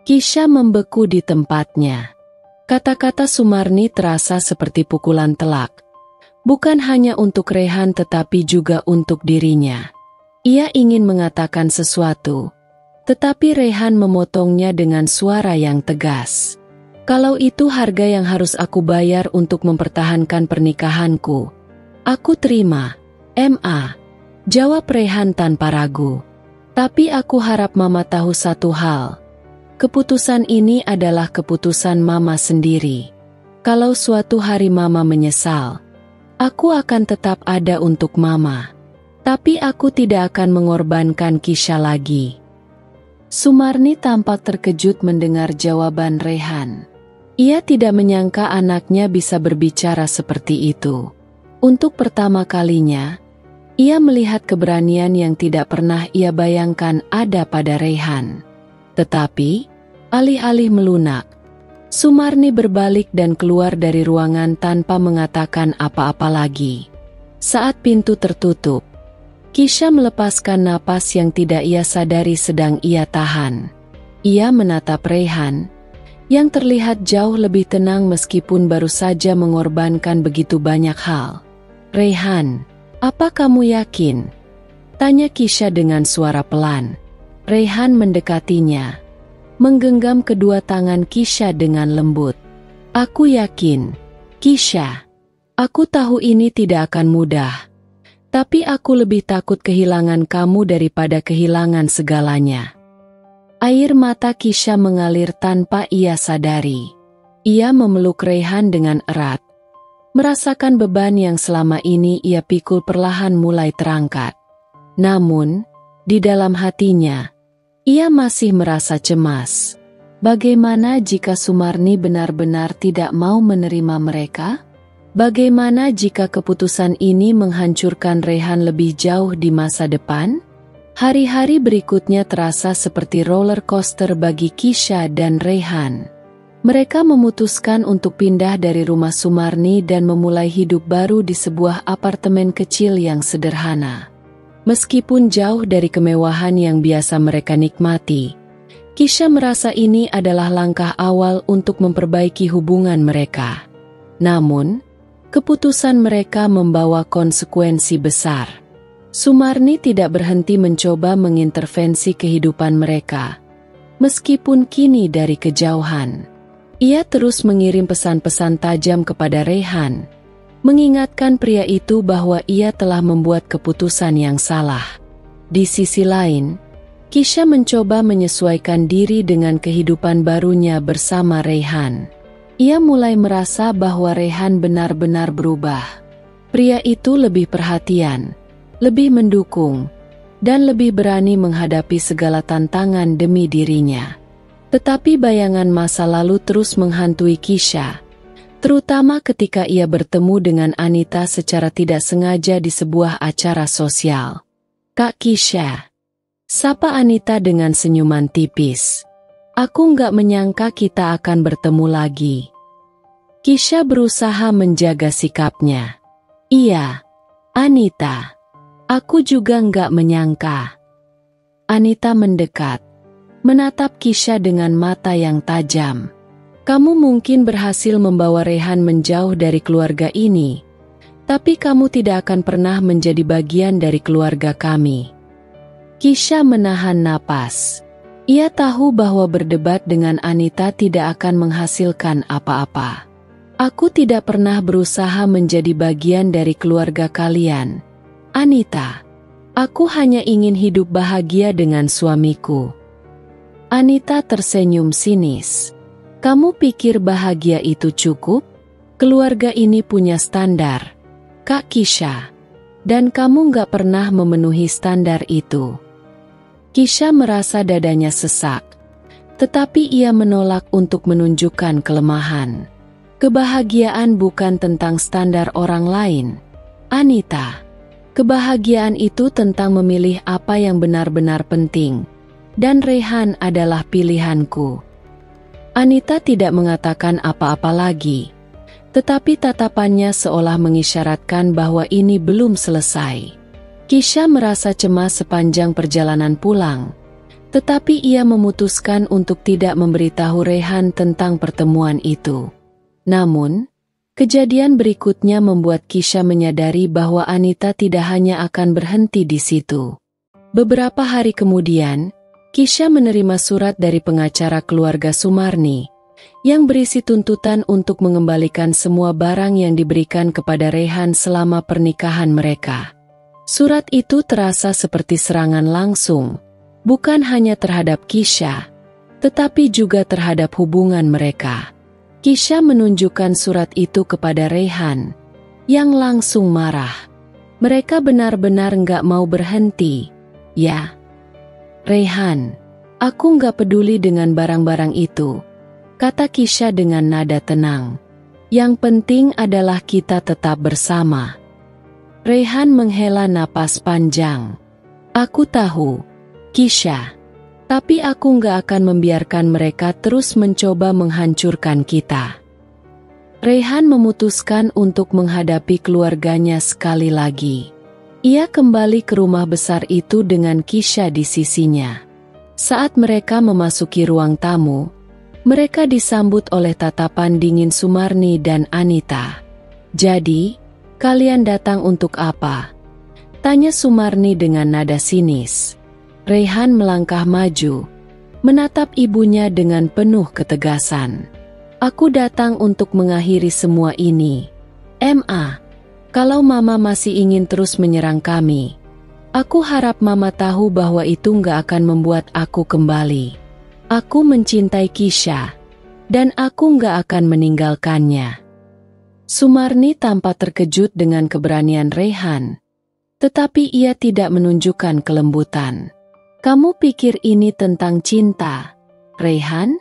A: Kisha membeku di tempatnya. Kata-kata Sumarni terasa seperti pukulan telak. Bukan hanya untuk Raihan tetapi juga untuk dirinya. Ia ingin mengatakan sesuatu, tetapi Raihan memotongnya dengan suara yang tegas. Kalau itu harga yang harus aku bayar untuk mempertahankan pernikahanku, aku terima. Ma, jawab Raihan tanpa ragu. Tapi aku harap Mama tahu satu hal. Keputusan ini adalah keputusan Mama sendiri. Kalau suatu hari Mama menyesal, aku akan tetap ada untuk Mama. Tapi aku tidak akan mengorbankan Kisha lagi. Sumarni tampak terkejut mendengar jawaban Raihan. Ia tidak menyangka anaknya bisa berbicara seperti itu. Untuk pertama kalinya, ia melihat keberanian yang tidak pernah ia bayangkan ada pada Raihan. Tetapi, alih-alih melunak, Sumarni berbalik dan keluar dari ruangan tanpa mengatakan apa-apa lagi. Saat pintu tertutup, Kisha melepaskan napas yang tidak ia sadari sedang ia tahan. Ia menatap Raihan, yang terlihat jauh lebih tenang meskipun baru saja mengorbankan begitu banyak hal. Raihan, apa kamu yakin? Tanya Kisha dengan suara pelan. Raihan mendekatinya, menggenggam kedua tangan Kisha dengan lembut. Aku yakin, Kisha. Aku tahu ini tidak akan mudah. Tapi aku lebih takut kehilangan kamu daripada kehilangan segalanya. Air mata Kisha mengalir tanpa ia sadari. Ia memeluk Raihan dengan erat. Merasakan beban yang selama ini ia pikul perlahan mulai terangkat. Namun, di dalam hatinya, ia masih merasa cemas. Bagaimana jika Sumarni benar-benar tidak mau menerima mereka? Bagaimana jika keputusan ini menghancurkan Raihan lebih jauh di masa depan? Hari-hari berikutnya terasa seperti roller coaster bagi Kisha dan Raihan. Mereka memutuskan untuk pindah dari rumah Sumarni dan memulai hidup baru di sebuah apartemen kecil yang sederhana. Meskipun jauh dari kemewahan yang biasa mereka nikmati, Kisha merasa ini adalah langkah awal untuk memperbaiki hubungan mereka. Namun, keputusan mereka membawa konsekuensi besar. Sumarni tidak berhenti mencoba mengintervensi kehidupan mereka. Meskipun kini dari kejauhan, Ia terus mengirim pesan-pesan tajam kepada Rayhan, mengingatkan pria itu bahwa ia telah membuat keputusan yang salah. Di sisi lain, Kisha mencoba menyesuaikan diri dengan kehidupan barunya bersama Rayhan. Ia mulai merasa bahwa Rayhan benar-benar berubah. Pria itu lebih perhatian, lebih mendukung, dan lebih berani menghadapi segala tantangan demi dirinya. Tetapi bayangan masa lalu terus menghantui Kisha, terutama ketika ia bertemu dengan Anita secara tidak sengaja di sebuah acara sosial. "Kak Kisha," sapa Anita dengan senyuman tipis. "Aku nggak menyangka kita akan bertemu lagi." Kisha berusaha menjaga sikapnya. "Iya, Anita, aku juga nggak menyangka." Anita mendekat, menatap Kisha dengan mata yang tajam. "Kamu mungkin berhasil membawa Rayhan menjauh dari keluarga ini, tapi kamu tidak akan pernah menjadi bagian dari keluarga kami." Kisha menahan napas. Ia tahu bahwa berdebat dengan Anita tidak akan menghasilkan apa-apa. "Aku tidak pernah berusaha menjadi bagian dari keluarga kalian, Anita. Aku hanya ingin hidup bahagia dengan suamiku." Anita tersenyum sinis. "Kamu pikir bahagia itu cukup? Keluarga ini punya standar, Kak Kisha. Dan kamu gak pernah memenuhi standar itu." Kisha merasa dadanya sesak, tetapi ia menolak untuk menunjukkan kelemahan. "Kebahagiaan bukan tentang standar orang lain, Anita. Kebahagiaan itu tentang memilih apa yang benar-benar penting. Dan Rayhan adalah pilihanku." Anita tidak mengatakan apa-apa lagi, tetapi tatapannya seolah mengisyaratkan bahwa ini belum selesai. Kisha merasa cemas sepanjang perjalanan pulang, tetapi ia memutuskan untuk tidak memberitahu Rayhan tentang pertemuan itu. Namun, kejadian berikutnya membuat Kisha menyadari bahwa Anita tidak hanya akan berhenti di situ. Beberapa hari kemudian, Kisha menerima surat dari pengacara keluarga Sumarni, yang berisi tuntutan untuk mengembalikan semua barang yang diberikan kepada Rayhan selama pernikahan mereka. Surat itu terasa seperti serangan langsung, bukan hanya terhadap Kisha, tetapi juga terhadap hubungan mereka. Kisha menunjukkan surat itu kepada Rayhan, yang langsung marah. "Mereka benar-benar nggak mau berhenti, ya? Rayhan, aku nggak peduli dengan barang-barang itu," kata Kisha dengan nada tenang. "Yang penting adalah kita tetap bersama." Rayhan menghela napas panjang. "Aku tahu, Kisha. Tapi aku nggak akan membiarkan mereka terus mencoba menghancurkan kita." Rayhan memutuskan untuk menghadapi keluarganya sekali lagi. Ia kembali ke rumah besar itu dengan Kisha di sisinya. Saat mereka memasuki ruang tamu, mereka disambut oleh tatapan dingin Sumarni dan Anita. "Jadi, kalian datang untuk apa?" tanya Sumarni dengan nada sinis. Rayhan melangkah maju, menatap ibunya dengan penuh ketegasan. "Aku datang untuk mengakhiri semua ini. Kalau Mama masih ingin terus menyerang kami, aku harap Mama tahu bahwa itu nggak akan membuat aku kembali. Aku mencintai Kisha, dan aku nggak akan meninggalkannya." Sumarni tampak terkejut dengan keberanian Rayhan, tetapi ia tidak menunjukkan kelembutan. "Kamu pikir ini tentang cinta, Rayhan?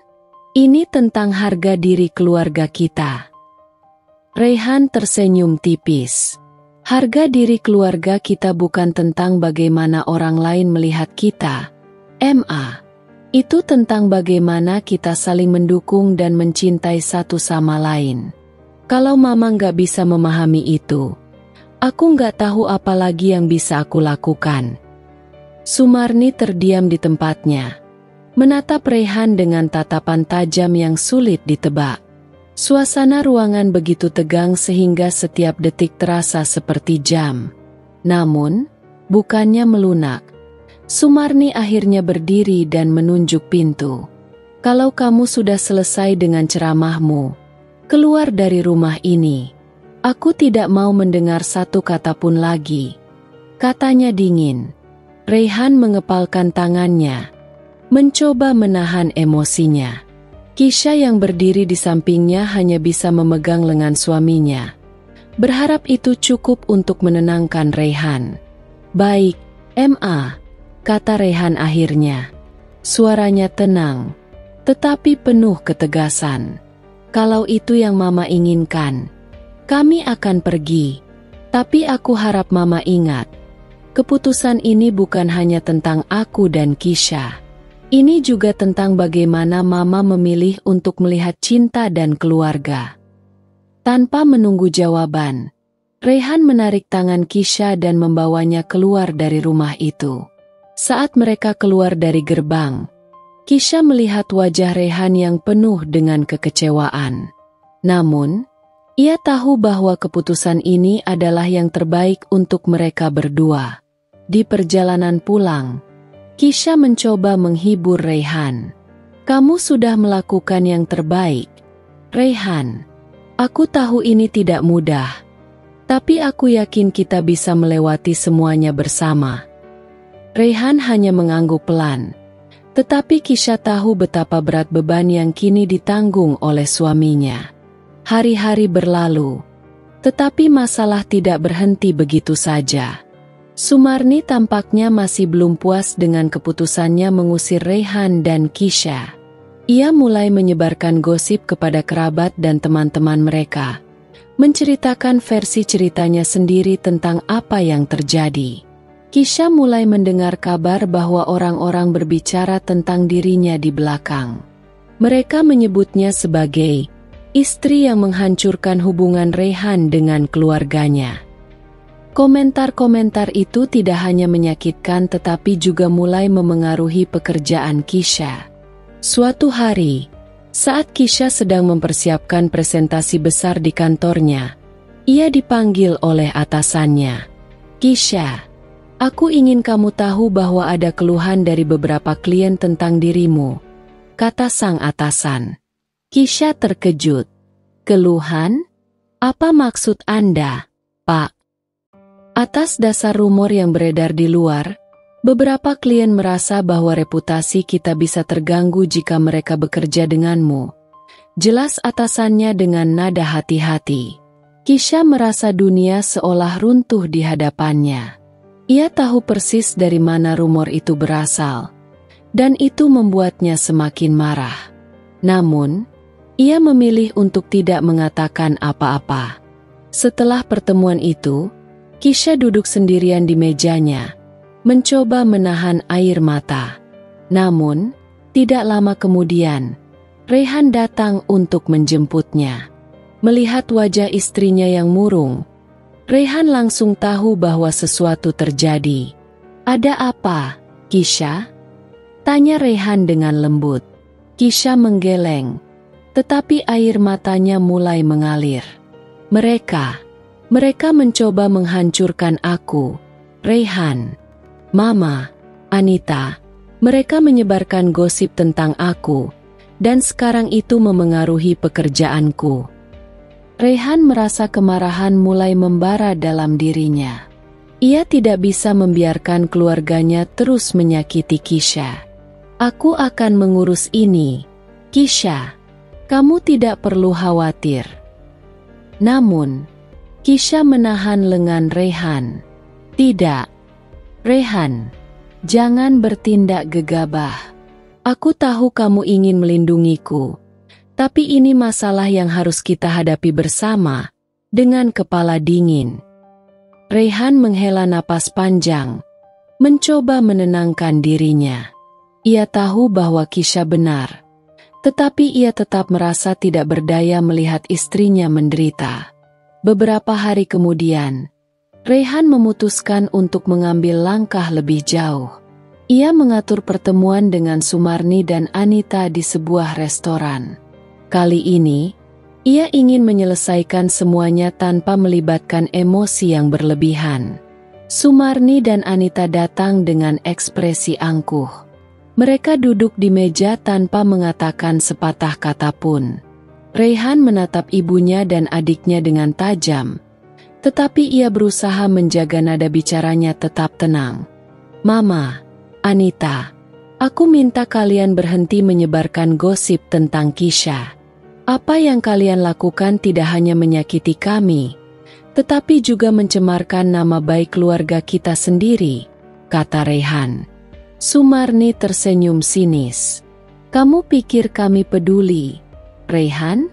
A: Ini tentang harga diri keluarga kita." Rayhan tersenyum tipis. "Harga diri keluarga kita bukan tentang bagaimana orang lain melihat kita, Itu tentang bagaimana kita saling mendukung dan mencintai satu sama lain. Kalau Mama nggak bisa memahami itu, aku nggak tahu apa lagi yang bisa aku lakukan." Sumarni terdiam di tempatnya, menatap Rayhan dengan tatapan tajam yang sulit ditebak. Suasana ruangan begitu tegang sehingga setiap detik terasa seperti jam. Namun, bukannya melunak, Sumarni akhirnya berdiri dan menunjuk pintu. Kalau kamu sudah selesai dengan ceramahmu, keluar dari rumah ini. Aku tidak mau mendengar satu kata pun lagi, katanya dingin. Rayhan mengepalkan tangannya, mencoba menahan emosinya. Kisha yang berdiri di sampingnya hanya bisa memegang lengan suaminya, berharap itu cukup untuk menenangkan Rayhan. Baik, Ma, kata Rayhan akhirnya. Suaranya tenang, tetapi penuh ketegasan. Kalau itu yang Mama inginkan, kami akan pergi. Tapi aku harap Mama ingat, keputusan ini bukan hanya tentang aku dan Kisha. Ini juga tentang bagaimana Mama memilih untuk melihat cinta dan keluarga. Tanpa menunggu jawaban, Rayhan menarik tangan Kisha dan membawanya keluar dari rumah itu. Saat mereka keluar dari gerbang, Kisha melihat wajah Rayhan yang penuh dengan kekecewaan. Namun, ia tahu bahwa keputusan ini adalah yang terbaik untuk mereka berdua. Di perjalanan pulang, Kisha mencoba menghibur Rayhan. Kamu sudah melakukan yang terbaik, Rayhan. Aku tahu ini tidak mudah, tapi aku yakin kita bisa melewati semuanya bersama. Rayhan hanya mengangguk pelan. Tetapi Kisha tahu betapa berat beban yang kini ditanggung oleh suaminya. Hari-hari berlalu, tetapi masalah tidak berhenti begitu saja. Sumarni tampaknya masih belum puas dengan keputusannya mengusir Rayhan dan Kisha. Ia mulai menyebarkan gosip kepada kerabat dan teman-teman mereka, menceritakan versi ceritanya sendiri tentang apa yang terjadi. Kisha mulai mendengar kabar bahwa orang-orang berbicara tentang dirinya di belakang. Mereka menyebutnya sebagai istri yang menghancurkan hubungan Rayhan dengan keluarganya. Komentar-komentar itu tidak hanya menyakitkan tetapi juga mulai memengaruhi pekerjaan Kisha. Suatu hari, saat Kisha sedang mempersiapkan presentasi besar di kantornya, ia dipanggil oleh atasannya. Kisha, aku ingin kamu tahu bahwa ada keluhan dari beberapa klien tentang dirimu, kata sang atasan. Kisha terkejut. Keluhan? Apa maksud Anda, Pak? Atas dasar rumor yang beredar di luar, beberapa klien merasa bahwa reputasi kita bisa terganggu jika mereka bekerja denganmu. Jelas atasannya dengan nada hati-hati. Kisha merasa dunia seolah runtuh di hadapannya. Ia tahu persis dari mana rumor itu berasal, dan itu membuatnya semakin marah. Namun, ia memilih untuk tidak mengatakan apa-apa. Setelah pertemuan itu, Kisha duduk sendirian di mejanya, mencoba menahan air mata. Namun, tidak lama kemudian, Rayhan datang untuk menjemputnya. Melihat wajah istrinya yang murung, Rayhan langsung tahu bahwa sesuatu terjadi. Ada apa, Kisha? Tanya Rayhan dengan lembut. Kisha menggeleng, tetapi air matanya mulai mengalir. Mereka mencoba menghancurkan aku, Rayhan. Mama, Anita, mereka menyebarkan gosip tentang aku, dan sekarang itu memengaruhi pekerjaanku. Rayhan merasa kemarahan mulai membara dalam dirinya. Ia tidak bisa membiarkan keluarganya terus menyakiti Kisha. Aku akan mengurus ini, Kisha. Kamu tidak perlu khawatir. Namun, Kisha menahan lengan Rayhan. Tidak, Rayhan, jangan bertindak gegabah. Aku tahu kamu ingin melindungiku. Tapi ini masalah yang harus kita hadapi bersama, dengan kepala dingin. Rayhan menghela napas panjang, mencoba menenangkan dirinya. Ia tahu bahwa Kisha benar, tetapi ia tetap merasa tidak berdaya melihat istrinya menderita. Beberapa hari kemudian, Rayhan memutuskan untuk mengambil langkah lebih jauh. Ia mengatur pertemuan dengan Sumarni dan Anita di sebuah restoran. Kali ini, ia ingin menyelesaikan semuanya tanpa melibatkan emosi yang berlebihan. Sumarni dan Anita datang dengan ekspresi angkuh. Mereka duduk di meja tanpa mengatakan sepatah kata pun. Raihan menatap ibunya dan adiknya dengan tajam, tetapi ia berusaha menjaga nada bicaranya tetap tenang. "Mama, Anita, aku minta kalian berhenti menyebarkan gosip tentang Kisha. Apa yang kalian lakukan tidak hanya menyakiti kami, tetapi juga mencemarkan nama baik keluarga kita sendiri," kata Raihan. Sumarni tersenyum sinis. "Kamu pikir kami peduli, Raihan?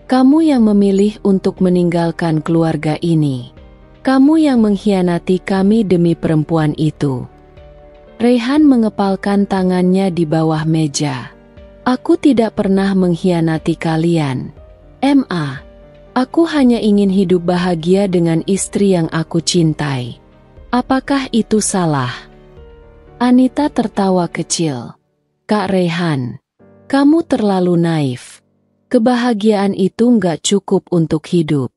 A: Kamu yang memilih untuk meninggalkan keluarga ini. Kamu yang mengkhianati kami demi perempuan itu." Raihan mengepalkan tangannya di bawah meja. "Aku tidak pernah mengkhianati kalian. Aku hanya ingin hidup bahagia dengan istri yang aku cintai. Apakah itu salah?" Anita tertawa kecil. "Kak Raihan, kamu terlalu naif. Kebahagiaan itu nggak cukup untuk hidup.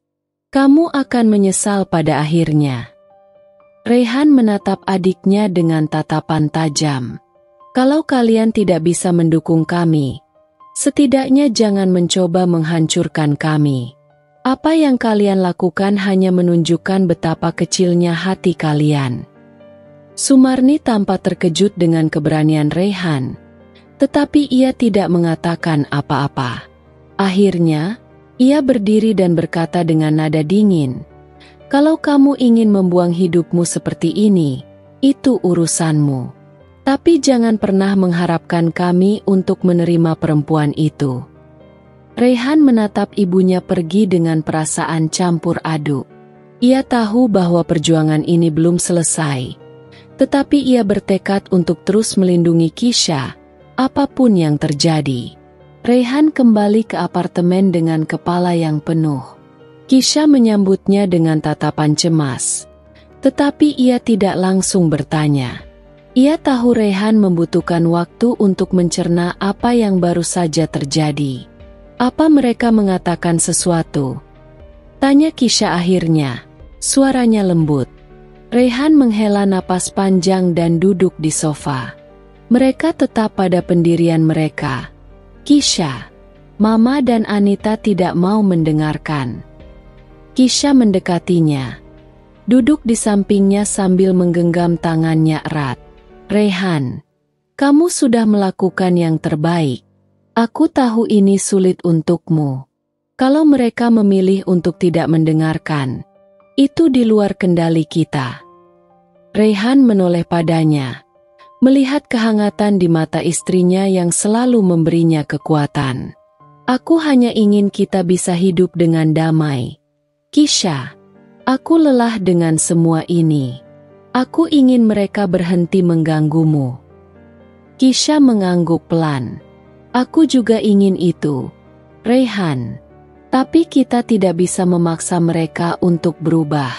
A: Kamu akan menyesal pada akhirnya." Raihan menatap adiknya dengan tatapan tajam. "Kalau kalian tidak bisa mendukung kami, setidaknya jangan mencoba menghancurkan kami. Apa yang kalian lakukan hanya menunjukkan betapa kecilnya hati kalian." Sumarni tampak terkejut dengan keberanian Raihan, tetapi ia tidak mengatakan apa-apa. Akhirnya, ia berdiri dan berkata dengan nada dingin, "Kalau kamu ingin membuang hidupmu seperti ini, itu urusanmu. Tapi jangan pernah mengharapkan kami untuk menerima perempuan itu." Raihan menatap ibunya pergi dengan perasaan campur aduk. Ia tahu bahwa perjuangan ini belum selesai, tetapi ia bertekad untuk terus melindungi Kisha, apapun yang terjadi. Raihan kembali ke apartemen dengan kepala yang penuh. Kisha menyambutnya dengan tatapan cemas, tetapi ia tidak langsung bertanya. Ia tahu Raihan membutuhkan waktu untuk mencerna apa yang baru saja terjadi. "Apa mereka mengatakan sesuatu?" tanya Kisha akhirnya. Suaranya lembut. Raihan menghela napas panjang dan duduk di sofa. Mereka tetap pada pendirian mereka. "Kisha, Mama dan Anita tidak mau mendengarkan." Kisha mendekatinya, duduk di sampingnya sambil menggenggam tangannya erat. "Raihan, kamu sudah melakukan yang terbaik. Aku tahu ini sulit untukmu. Kalau mereka memilih untuk tidak mendengarkan, itu di luar kendali kita." Raihan menoleh padanya, melihat kehangatan di mata istrinya yang selalu memberinya kekuatan. "Aku hanya ingin kita bisa hidup dengan damai. Kisha, aku lelah dengan semua ini. Aku ingin mereka berhenti mengganggumu." Kisha mengangguk pelan. "Aku juga ingin itu, Raihan. Tapi kita tidak bisa memaksa mereka untuk berubah.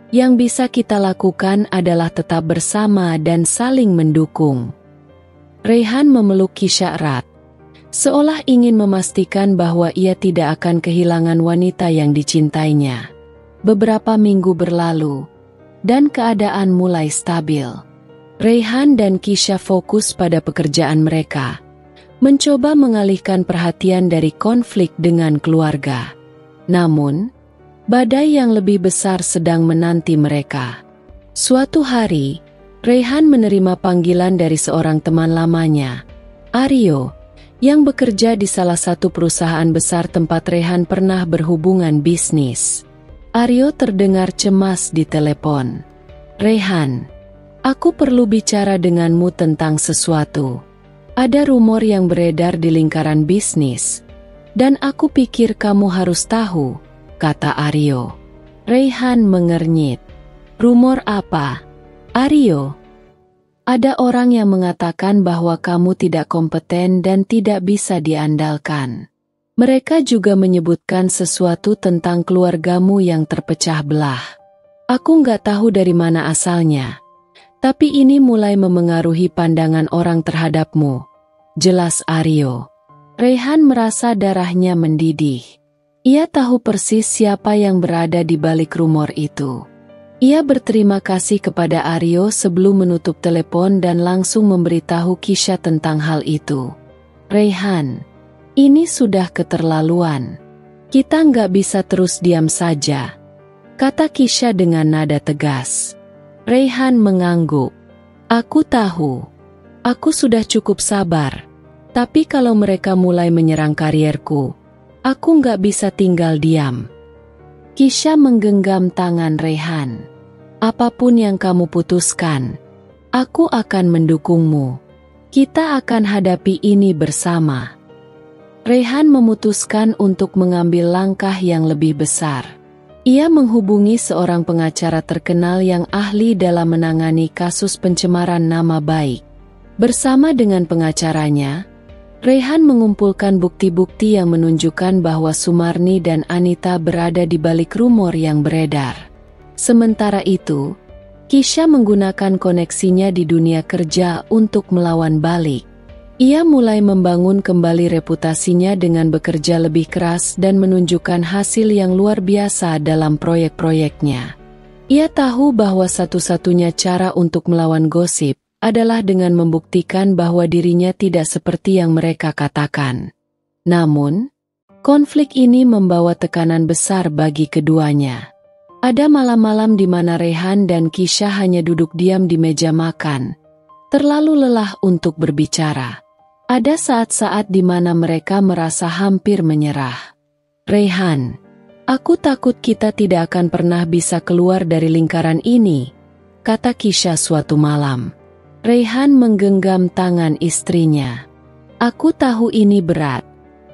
A: Yang bisa kita lakukan adalah tetap bersama dan saling mendukung." Raihan memeluk Kisha erat, seolah ingin memastikan bahwa ia tidak akan kehilangan wanita yang dicintainya. Beberapa minggu berlalu, dan keadaan mulai stabil. Raihan dan Kisha fokus pada pekerjaan mereka, mencoba mengalihkan perhatian dari konflik dengan keluarga. Namun, badai yang lebih besar sedang menanti mereka. Suatu hari, Raihan menerima panggilan dari seorang teman lamanya, Aryo, yang bekerja di salah satu perusahaan besar tempat Raihan pernah berhubungan bisnis. Aryo terdengar cemas di telepon. "Raihan, aku perlu bicara denganmu tentang sesuatu. Ada rumor yang beredar di lingkaran bisnis, dan aku pikir kamu harus tahu," kata Aryo. Raihan mengernyit. "Rumor apa, Aryo?" "Ada orang yang mengatakan bahwa kamu tidak kompeten dan tidak bisa diandalkan. Mereka juga menyebutkan sesuatu tentang keluargamu yang terpecah belah. Aku nggak tahu dari mana asalnya, tapi ini mulai memengaruhi pandangan orang terhadapmu," jelas Aryo. Raihan merasa darahnya mendidih. Ia tahu persis siapa yang berada di balik rumor itu. Ia berterima kasih kepada Aryo sebelum menutup telepon dan langsung memberitahu Kisha tentang hal itu. Raihan, ini sudah keterlaluan. Kita nggak bisa terus diam saja, kata Kisha dengan nada tegas. Raihan mengangguk. Aku tahu. Aku sudah cukup sabar. Tapi kalau mereka mulai menyerang karierku, aku nggak bisa tinggal diam. Kisha menggenggam tangan Raihan. Apapun yang kamu putuskan, aku akan mendukungmu. Kita akan hadapi ini bersama. Raihan memutuskan untuk mengambil langkah yang lebih besar. Ia menghubungi seorang pengacara terkenal yang ahli dalam menangani kasus pencemaran nama baik. Bersama dengan pengacaranya, Raihan mengumpulkan bukti-bukti yang menunjukkan bahwa Sumarni dan Anita berada di balik rumor yang beredar. Sementara itu, Kisha menggunakan koneksinya di dunia kerja untuk melawan balik. Ia mulai membangun kembali reputasinya dengan bekerja lebih keras dan menunjukkan hasil yang luar biasa dalam proyek-proyeknya. Ia tahu bahwa satu-satunya cara untuk melawan gosip adalah dengan membuktikan bahwa dirinya tidak seperti yang mereka katakan. Namun, konflik ini membawa tekanan besar bagi keduanya. Ada malam-malam di mana Raihan dan Kisha hanya duduk diam di meja makan, terlalu lelah untuk berbicara. Ada saat-saat di mana mereka merasa hampir menyerah. Raihan, aku takut kita tidak akan pernah bisa keluar dari lingkaran ini, kata Kisha suatu malam. Raihan menggenggam tangan istrinya. Aku tahu ini berat,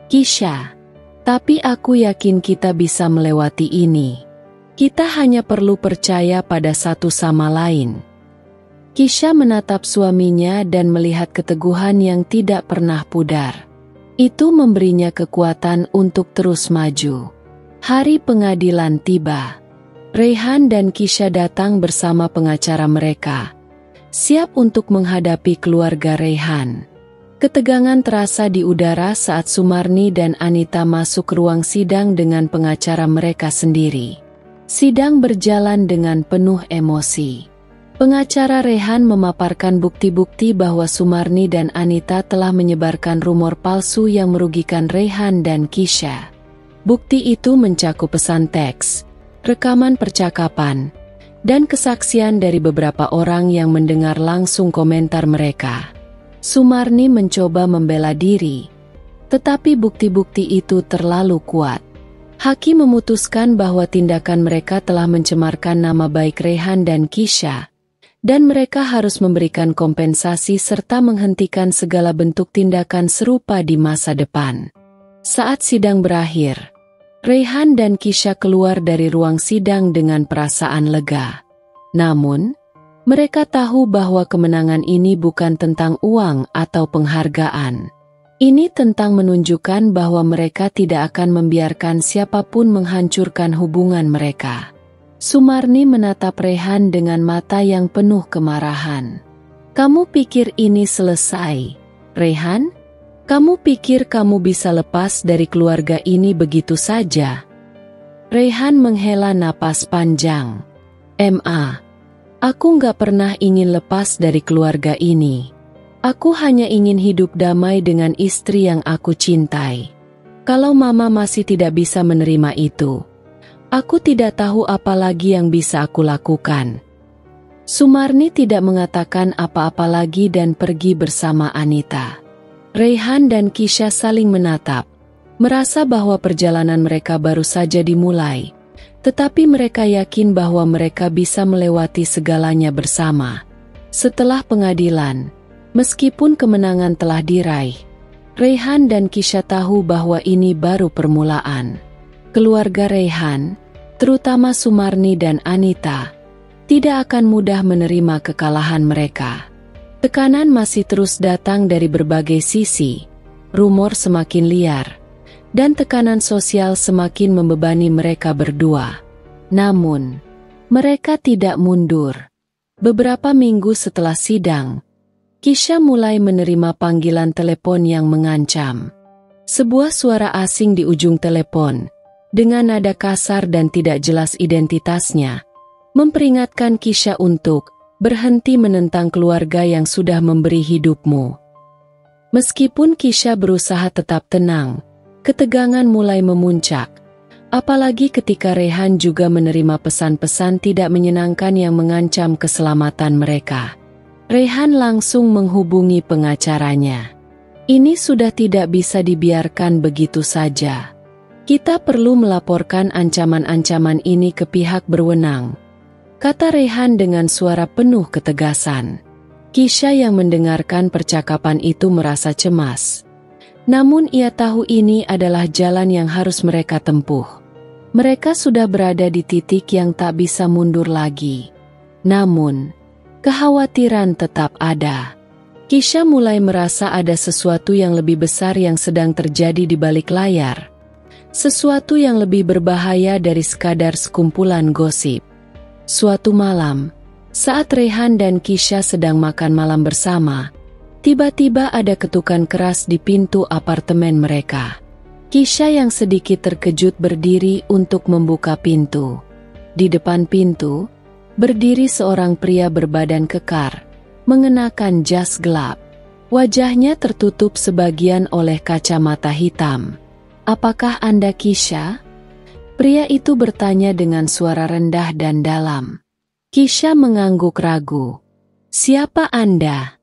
A: Kisha, tapi aku yakin kita bisa melewati ini. Kita hanya perlu percaya pada satu sama lain. Kisha menatap suaminya dan melihat keteguhan yang tidak pernah pudar. Itu memberinya kekuatan untuk terus maju. Hari pengadilan tiba. Raihan dan Kisha datang bersama pengacara mereka, siap untuk menghadapi keluarga Raihan. Ketegangan terasa di udara saat Sumarni dan Anita masuk ke ruang sidang dengan pengacara mereka sendiri. Sidang berjalan dengan penuh emosi. Pengacara Raihan memaparkan bukti-bukti bahwa Sumarni dan Anita telah menyebarkan rumor palsu yang merugikan Raihan dan Kisha. Bukti itu mencakup pesan teks, rekaman percakapan, dan kesaksian dari beberapa orang yang mendengar langsung komentar mereka. Sumarni mencoba membela diri, tetapi bukti-bukti itu terlalu kuat. Hakim memutuskan bahwa tindakan mereka telah mencemarkan nama baik Raihan dan Kisha, dan mereka harus memberikan kompensasi serta menghentikan segala bentuk tindakan serupa di masa depan. Saat sidang berakhir, Raihan dan Kisha keluar dari ruang sidang dengan perasaan lega. Namun, mereka tahu bahwa kemenangan ini bukan tentang uang atau penghargaan. Ini tentang menunjukkan bahwa mereka tidak akan membiarkan siapapun menghancurkan hubungan mereka. Sumarni menatap Raihan dengan mata yang penuh kemarahan. Kamu pikir ini selesai, Raihan? Kamu pikir kamu bisa lepas dari keluarga ini begitu saja? Raihan menghela napas panjang. Aku nggak pernah ingin lepas dari keluarga ini. Aku hanya ingin hidup damai dengan istri yang aku cintai. Kalau Mama masih tidak bisa menerima itu, aku tidak tahu apa lagi yang bisa aku lakukan. Sumarni tidak mengatakan apa-apa lagi dan pergi bersama Anita. Raihan dan Kisha saling menatap, merasa bahwa perjalanan mereka baru saja dimulai, tetapi mereka yakin bahwa mereka bisa melewati segalanya bersama. Setelah pengadilan, meskipun kemenangan telah diraih, Raihan dan Kisha tahu bahwa ini baru permulaan. Keluarga Raihan, terutama Sumarni dan Anita, tidak akan mudah menerima kekalahan mereka. Tekanan masih terus datang dari berbagai sisi, rumor semakin liar, dan tekanan sosial semakin membebani mereka berdua. Namun, mereka tidak mundur. Beberapa minggu setelah sidang, Kisha mulai menerima panggilan telepon yang mengancam. Sebuah suara asing di ujung telepon, dengan nada kasar dan tidak jelas identitasnya, memperingatkan Kisha untuk berhenti menentang keluarga yang sudah memberi hidupmu. Meskipun Kisha berusaha tetap tenang, ketegangan mulai memuncak, apalagi ketika Rehan juga menerima pesan-pesan tidak menyenangkan yang mengancam keselamatan mereka. Rehan langsung menghubungi pengacaranya. Ini sudah tidak bisa dibiarkan begitu saja. Kita perlu melaporkan ancaman-ancaman ini ke pihak berwenang, kata Rehan dengan suara penuh ketegasan. Kisha yang mendengarkan percakapan itu merasa cemas. Namun ia tahu ini adalah jalan yang harus mereka tempuh. Mereka sudah berada di titik yang tak bisa mundur lagi. Namun, kekhawatiran tetap ada. Kisha mulai merasa ada sesuatu yang lebih besar yang sedang terjadi di balik layar. Sesuatu yang lebih berbahaya dari sekadar sekumpulan gosip. Suatu malam, saat Rehan dan Kisha sedang makan malam bersama, tiba-tiba ada ketukan keras di pintu apartemen mereka. Kisha yang sedikit terkejut berdiri untuk membuka pintu. Di depan pintu, berdiri seorang pria berbadan kekar, mengenakan jas gelap. Wajahnya tertutup sebagian oleh kacamata hitam. "Apakah Anda Kisha?" Pria itu bertanya dengan suara rendah dan dalam. Kisha mengangguk ragu. "Siapa Anda?"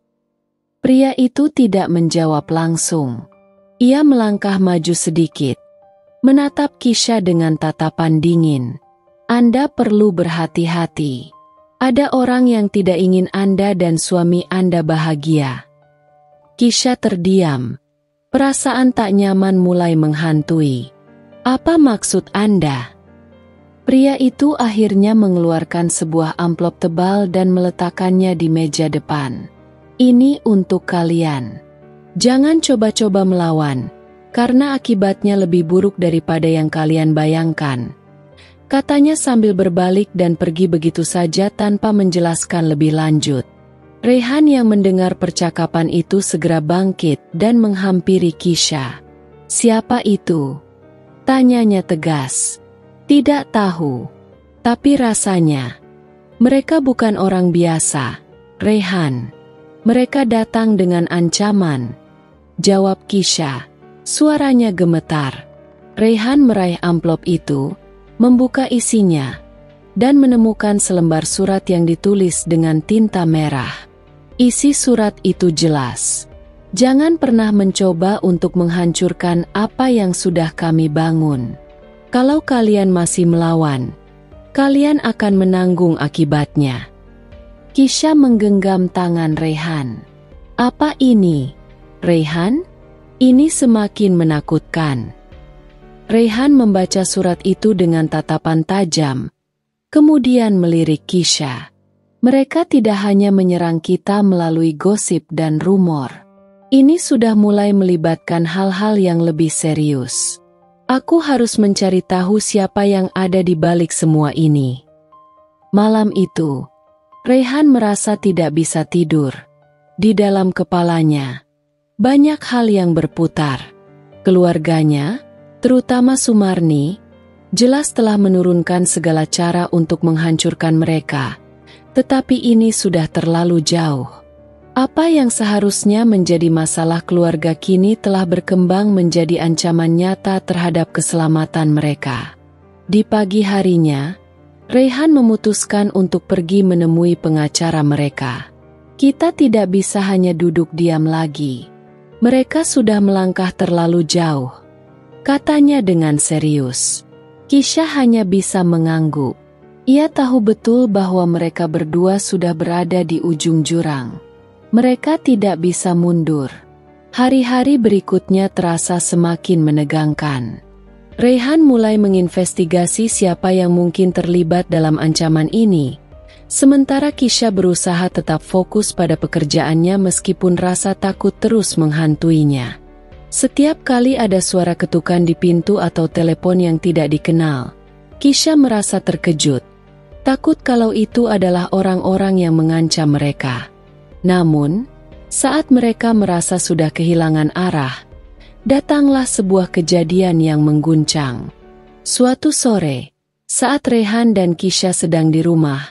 A: Pria itu tidak menjawab langsung. Ia melangkah maju sedikit, menatap Kisha dengan tatapan dingin. "Anda perlu berhati-hati. Ada orang yang tidak ingin Anda dan suami Anda bahagia." Kisha terdiam. Perasaan tak nyaman mulai menghantui. "Apa maksud Anda?" Pria itu akhirnya mengeluarkan sebuah amplop tebal dan meletakkannya di meja depan. "Ini untuk kalian. Jangan coba-coba melawan, karena akibatnya lebih buruk daripada yang kalian bayangkan," katanya sambil berbalik dan pergi begitu saja tanpa menjelaskan lebih lanjut. Rehan yang mendengar percakapan itu segera bangkit dan menghampiri Kisha. "Siapa itu?" tanyanya tegas. "Tidak tahu. Tapi rasanya mereka bukan orang biasa, Rehan. Mereka datang dengan ancaman," jawab Kisha. Suaranya gemetar. Rehan meraih amplop itu, membuka isinya, dan menemukan selembar surat yang ditulis dengan tinta merah. Isi surat itu jelas. "Jangan pernah mencoba untuk menghancurkan apa yang sudah kami bangun. Kalau kalian masih melawan, kalian akan menanggung akibatnya." Kisha menggenggam tangan Rehan. "Apa ini, Rehan? Ini semakin menakutkan." Rehan membaca surat itu dengan tatapan tajam, kemudian melirik Kisha. "Mereka tidak hanya menyerang kita melalui gosip dan rumor. Ini sudah mulai melibatkan hal-hal yang lebih serius. Aku harus mencari tahu siapa yang ada di balik semua ini." Malam itu, Rehan merasa tidak bisa tidur. Di dalam kepalanya, banyak hal yang berputar. Keluarganya, terutama Sumarni, jelas telah menurunkan segala cara untuk menghancurkan mereka. Tetapi ini sudah terlalu jauh. Apa yang seharusnya menjadi masalah keluarga kini telah berkembang menjadi ancaman nyata terhadap keselamatan mereka. Di pagi harinya, Rehan memutuskan untuk pergi menemui pengacara mereka. "Kita tidak bisa hanya duduk diam lagi. Mereka sudah melangkah terlalu jauh," katanya dengan serius. Kisha hanya bisa mengangguk. Ia tahu betul bahwa mereka berdua sudah berada di ujung jurang. Mereka tidak bisa mundur. Hari-hari berikutnya terasa semakin menegangkan. Rehan mulai menginvestigasi siapa yang mungkin terlibat dalam ancaman ini. Sementara Kisha berusaha tetap fokus pada pekerjaannya meskipun rasa takut terus menghantuinya. Setiap kali ada suara ketukan di pintu atau telepon yang tidak dikenal, Kisha merasa terkejut. Takut kalau itu adalah orang-orang yang mengancam mereka. Namun, saat mereka merasa sudah kehilangan arah, datanglah sebuah kejadian yang mengguncang. Suatu sore, Saat Rehan dan Kisha sedang di rumah,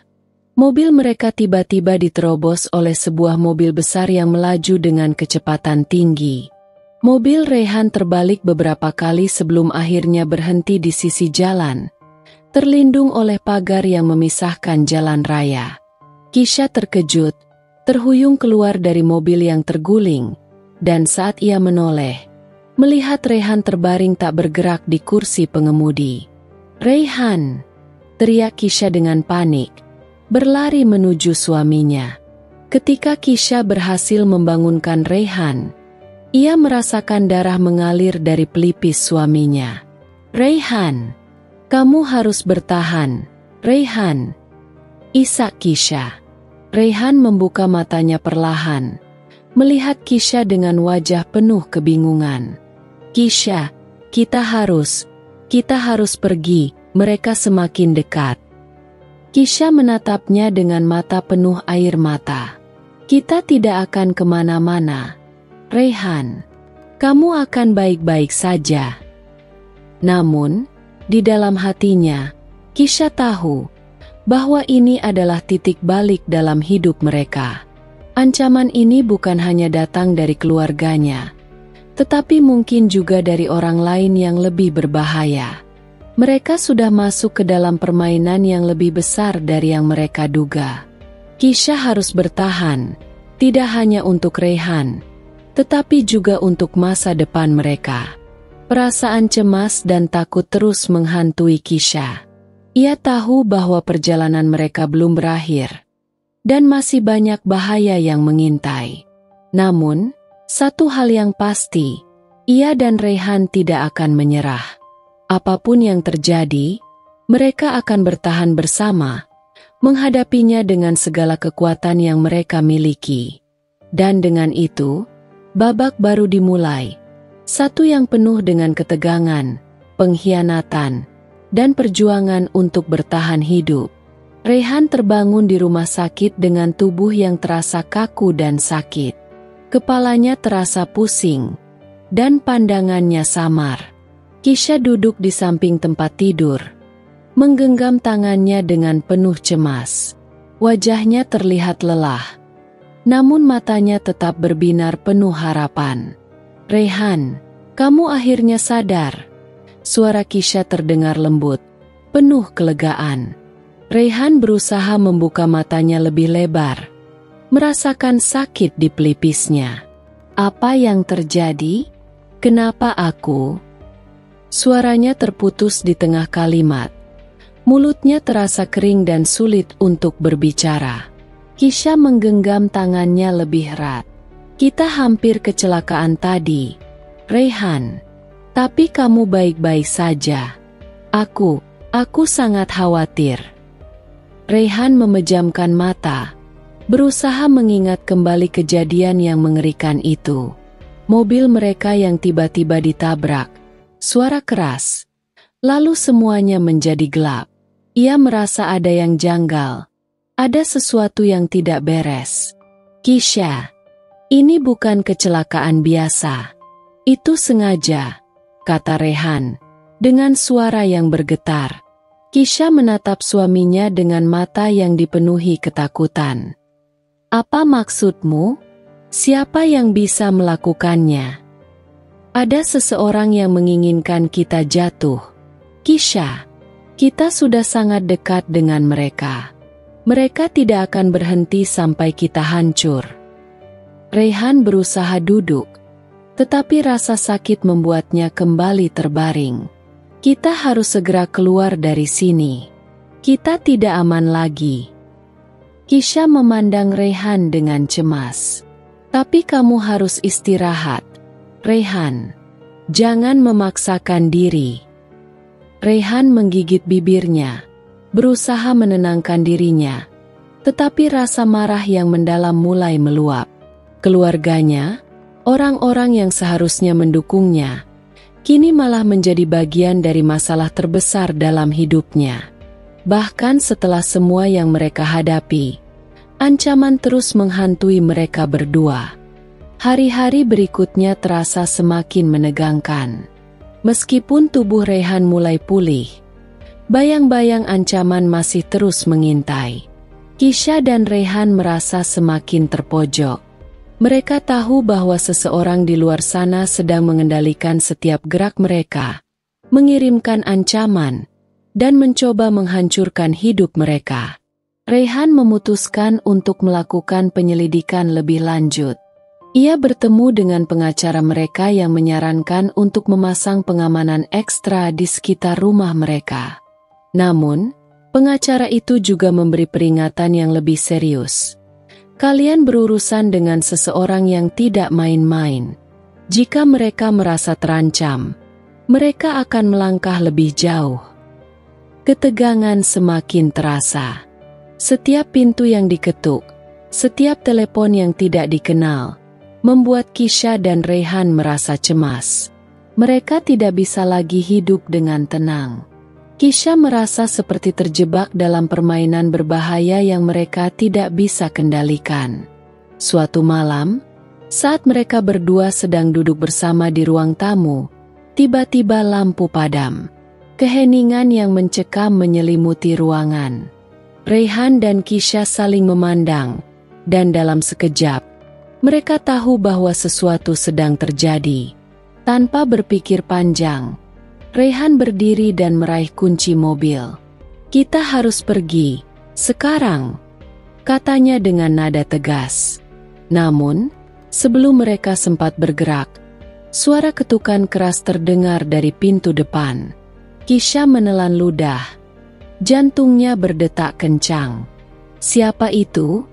A: mobil mereka tiba-tiba diterobos oleh sebuah mobil besar yang melaju dengan kecepatan tinggi. Mobil Rehan terbalik beberapa kali sebelum akhirnya berhenti di sisi jalan, terlindung oleh pagar yang memisahkan jalan raya. Kisha terkejut, terhuyung keluar dari mobil yang terguling, dan saat ia menoleh, melihat Rehan terbaring tak bergerak di kursi pengemudi. "Rehan!" teriak Kisha dengan panik, berlari menuju suaminya. Ketika Kisha berhasil membangunkan Rehan, ia merasakan darah mengalir dari pelipis suaminya. "Rehan, kamu harus bertahan, Rehan!" isak Kisha. Rehan membuka matanya perlahan, melihat Kisha dengan wajah penuh kebingungan. "Kisha, kita harus pergi." Mereka semakin dekat. Kisha menatapnya dengan mata penuh air mata. "Kita tidak akan kemana-mana, Rehan. Kamu akan baik-baik saja." Namun, di dalam hatinya, Kisha tahu bahwa ini adalah titik balik dalam hidup mereka. Ancaman ini bukan hanya datang dari keluarganya, tetapi mungkin juga dari orang lain yang lebih berbahaya. Mereka sudah masuk ke dalam permainan yang lebih besar dari yang mereka duga. Kisha harus bertahan, tidak hanya untuk Rehan, tetapi juga untuk masa depan mereka. Perasaan cemas dan takut terus menghantui Kisha. Ia tahu bahwa perjalanan mereka belum berakhir, dan masih banyak bahaya yang mengintai. Namun, satu hal yang pasti, ia dan Rehan tidak akan menyerah. Apapun yang terjadi, mereka akan bertahan bersama, menghadapinya dengan segala kekuatan yang mereka miliki. Dan dengan itu, babak baru dimulai. Satu yang penuh dengan ketegangan, pengkhianatan, dan perjuangan untuk bertahan hidup. Rehan terbangun di rumah sakit dengan tubuh yang terasa kaku dan sakit. Kepalanya terasa pusing, dan pandangannya samar. Kisha duduk di samping tempat tidur, menggenggam tangannya dengan penuh cemas. Wajahnya terlihat lelah, namun matanya tetap berbinar penuh harapan. "Rehan, kamu akhirnya sadar." Suara Kisha terdengar lembut, penuh kelegaan. Rehan berusaha membuka matanya lebih lebar, merasakan sakit di pelipisnya. "Apa yang terjadi? Kenapa aku?" Suaranya terputus di tengah kalimat. Mulutnya terasa kering dan sulit untuk berbicara. Kisha menggenggam tangannya lebih erat. "Kita hampir kecelakaan tadi, Rehan. Tapi kamu baik-baik saja. Aku sangat khawatir." Rehan memejamkan mata, berusaha mengingat kembali kejadian yang mengerikan itu. Mobil mereka yang tiba-tiba ditabrak. Suara keras. Lalu semuanya menjadi gelap. Ia merasa ada yang janggal. Ada sesuatu yang tidak beres. "Kisha, ini bukan kecelakaan biasa. Itu sengaja," kata Rehan, dengan suara yang bergetar. Kisha menatap suaminya dengan mata yang dipenuhi ketakutan. "Apa maksudmu? Siapa yang bisa melakukannya?" "Ada seseorang yang menginginkan kita jatuh, Kisha. Kita sudah sangat dekat dengan mereka. Mereka tidak akan berhenti sampai kita hancur." Rehan berusaha duduk, tetapi rasa sakit membuatnya kembali terbaring. "Kita harus segera keluar dari sini. Kita tidak aman lagi." Kisha memandang Rehan dengan cemas. "Tapi kamu harus istirahat, Rehan. Jangan memaksakan diri." Rehan menggigit bibirnya, berusaha menenangkan dirinya, tetapi rasa marah yang mendalam mulai meluap. Keluarganya, orang-orang yang seharusnya mendukungnya, kini malah menjadi bagian dari masalah terbesar dalam hidupnya. Bahkan setelah semua yang mereka hadapi, ancaman terus menghantui mereka berdua. Hari-hari berikutnya terasa semakin menegangkan. Meskipun tubuh Rehan mulai pulih, Bayang-bayang ancaman masih terus mengintai. Kisha dan Rayhan merasa semakin terpojok. Mereka tahu bahwa seseorang di luar sana sedang mengendalikan setiap gerak mereka, mengirimkan ancaman, dan mencoba menghancurkan hidup mereka. Rayhan memutuskan untuk melakukan penyelidikan lebih lanjut. Ia bertemu dengan pengacara mereka yang menyarankan untuk memasang pengamanan ekstra di sekitar rumah mereka. Namun, pengacara itu juga memberi peringatan yang lebih serius. Kalian berurusan dengan seseorang yang tidak main-main. Jika mereka merasa terancam, mereka akan melangkah lebih jauh. Ketegangan semakin terasa. Setiap pintu yang diketuk, setiap telepon yang tidak dikenal, membuat Kisha dan Rayhan merasa cemas. Mereka tidak bisa lagi hidup dengan tenang. Kisha merasa seperti terjebak dalam permainan berbahaya yang mereka tidak bisa kendalikan. Suatu malam, saat mereka berdua sedang duduk bersama di ruang tamu, tiba-tiba lampu padam. Keheningan yang mencekam menyelimuti ruangan. Rayhan dan Kisha saling memandang, dan dalam sekejap, mereka tahu bahwa sesuatu sedang terjadi. Tanpa berpikir panjang, Rayhan berdiri dan meraih kunci mobil. "Kita harus pergi, sekarang," katanya dengan nada tegas. Namun, sebelum mereka sempat bergerak, suara ketukan keras terdengar dari pintu depan. Kisha menelan ludah. Jantungnya berdetak kencang. "Siapa itu?"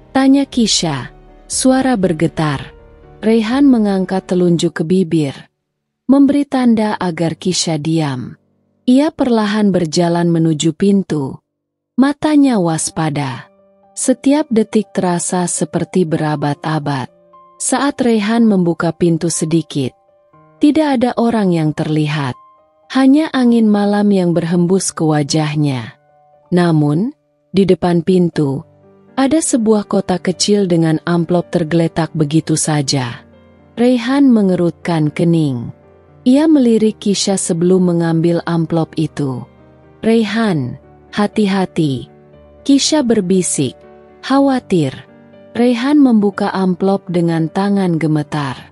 A: tanya Kisha. Suara bergetar. Rayhan mengangkat telunjuk ke bibir, memberi tanda agar Kisha diam. Ia perlahan berjalan menuju pintu. Matanya waspada. Setiap detik terasa seperti berabad-abad. Saat Rayhan membuka pintu sedikit, tidak ada orang yang terlihat. Hanya angin malam yang berhembus ke wajahnya. Namun, di depan pintu, ada sebuah kotak kecil dengan amplop tergeletak begitu saja. Rayhan mengerutkan kening. Ia melirik Kisha sebelum mengambil amplop itu. "Rayhan, hati-hati," Kisha berbisik. Khawatir. Rayhan membuka amplop dengan tangan gemetar.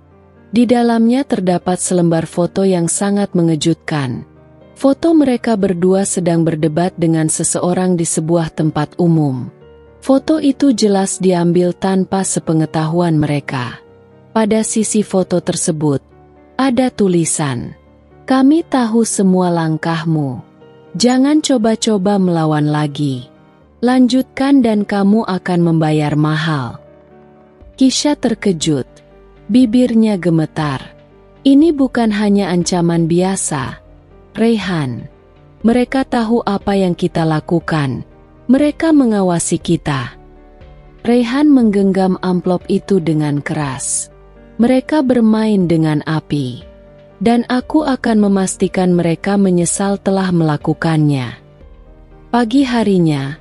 A: Di dalamnya terdapat selembar foto yang sangat mengejutkan. Foto mereka berdua sedang berdebat dengan seseorang di sebuah tempat umum. Foto itu jelas diambil tanpa sepengetahuan mereka. Pada sisi foto tersebut, ada tulisan, "Kami tahu semua langkahmu. Jangan coba-coba melawan lagi. Lanjutkan dan kamu akan membayar mahal." Kisha terkejut. Bibirnya gemetar. "Ini bukan hanya ancaman biasa, Rayhan. Mereka tahu apa yang kita lakukan. Mereka mengawasi kita." Rayhan menggenggam amplop itu dengan keras. "Mereka bermain dengan api. Dan aku akan memastikan mereka menyesal telah melakukannya." Pagi harinya,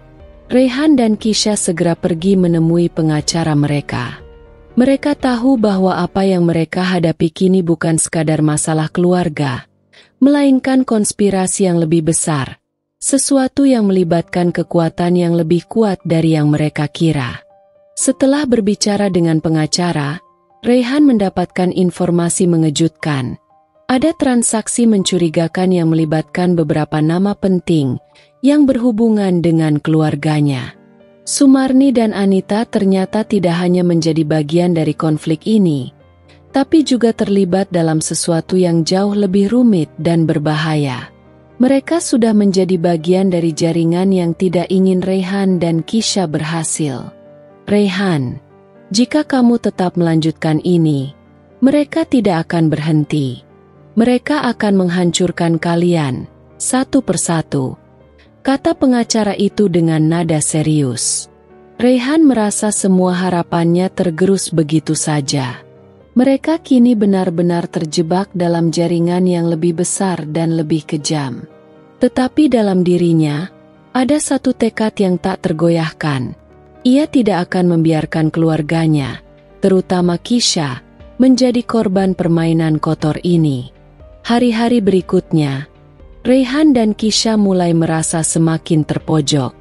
A: Rayhan dan Kisha segera pergi menemui pengacara mereka. Mereka tahu bahwa apa yang mereka hadapi kini bukan sekadar masalah keluarga, melainkan konspirasi yang lebih besar. Sesuatu yang melibatkan kekuatan yang lebih kuat dari yang mereka kira. Setelah berbicara dengan pengacara, Rayhan mendapatkan informasi mengejutkan. Ada transaksi mencurigakan yang melibatkan beberapa nama penting yang berhubungan dengan keluarganya. Sumarni dan Anita ternyata tidak hanya menjadi bagian dari konflik ini, tapi juga terlibat dalam sesuatu yang jauh lebih rumit dan berbahaya. Mereka sudah menjadi bagian dari jaringan yang tidak ingin Rayhan dan Kisha berhasil. "Rayhan, jika kamu tetap melanjutkan ini, mereka tidak akan berhenti. Mereka akan menghancurkan kalian, satu persatu," kata pengacara itu dengan nada serius. Rayhan merasa semua harapannya tergerus begitu saja. Mereka kini benar-benar terjebak dalam jaringan yang lebih besar dan lebih kejam. Tetapi dalam dirinya, ada satu tekad yang tak tergoyahkan. Ia tidak akan membiarkan keluarganya, terutama Kisha, menjadi korban permainan kotor ini. Hari-hari berikutnya, Reyhan dan Kisha mulai merasa semakin terpojok.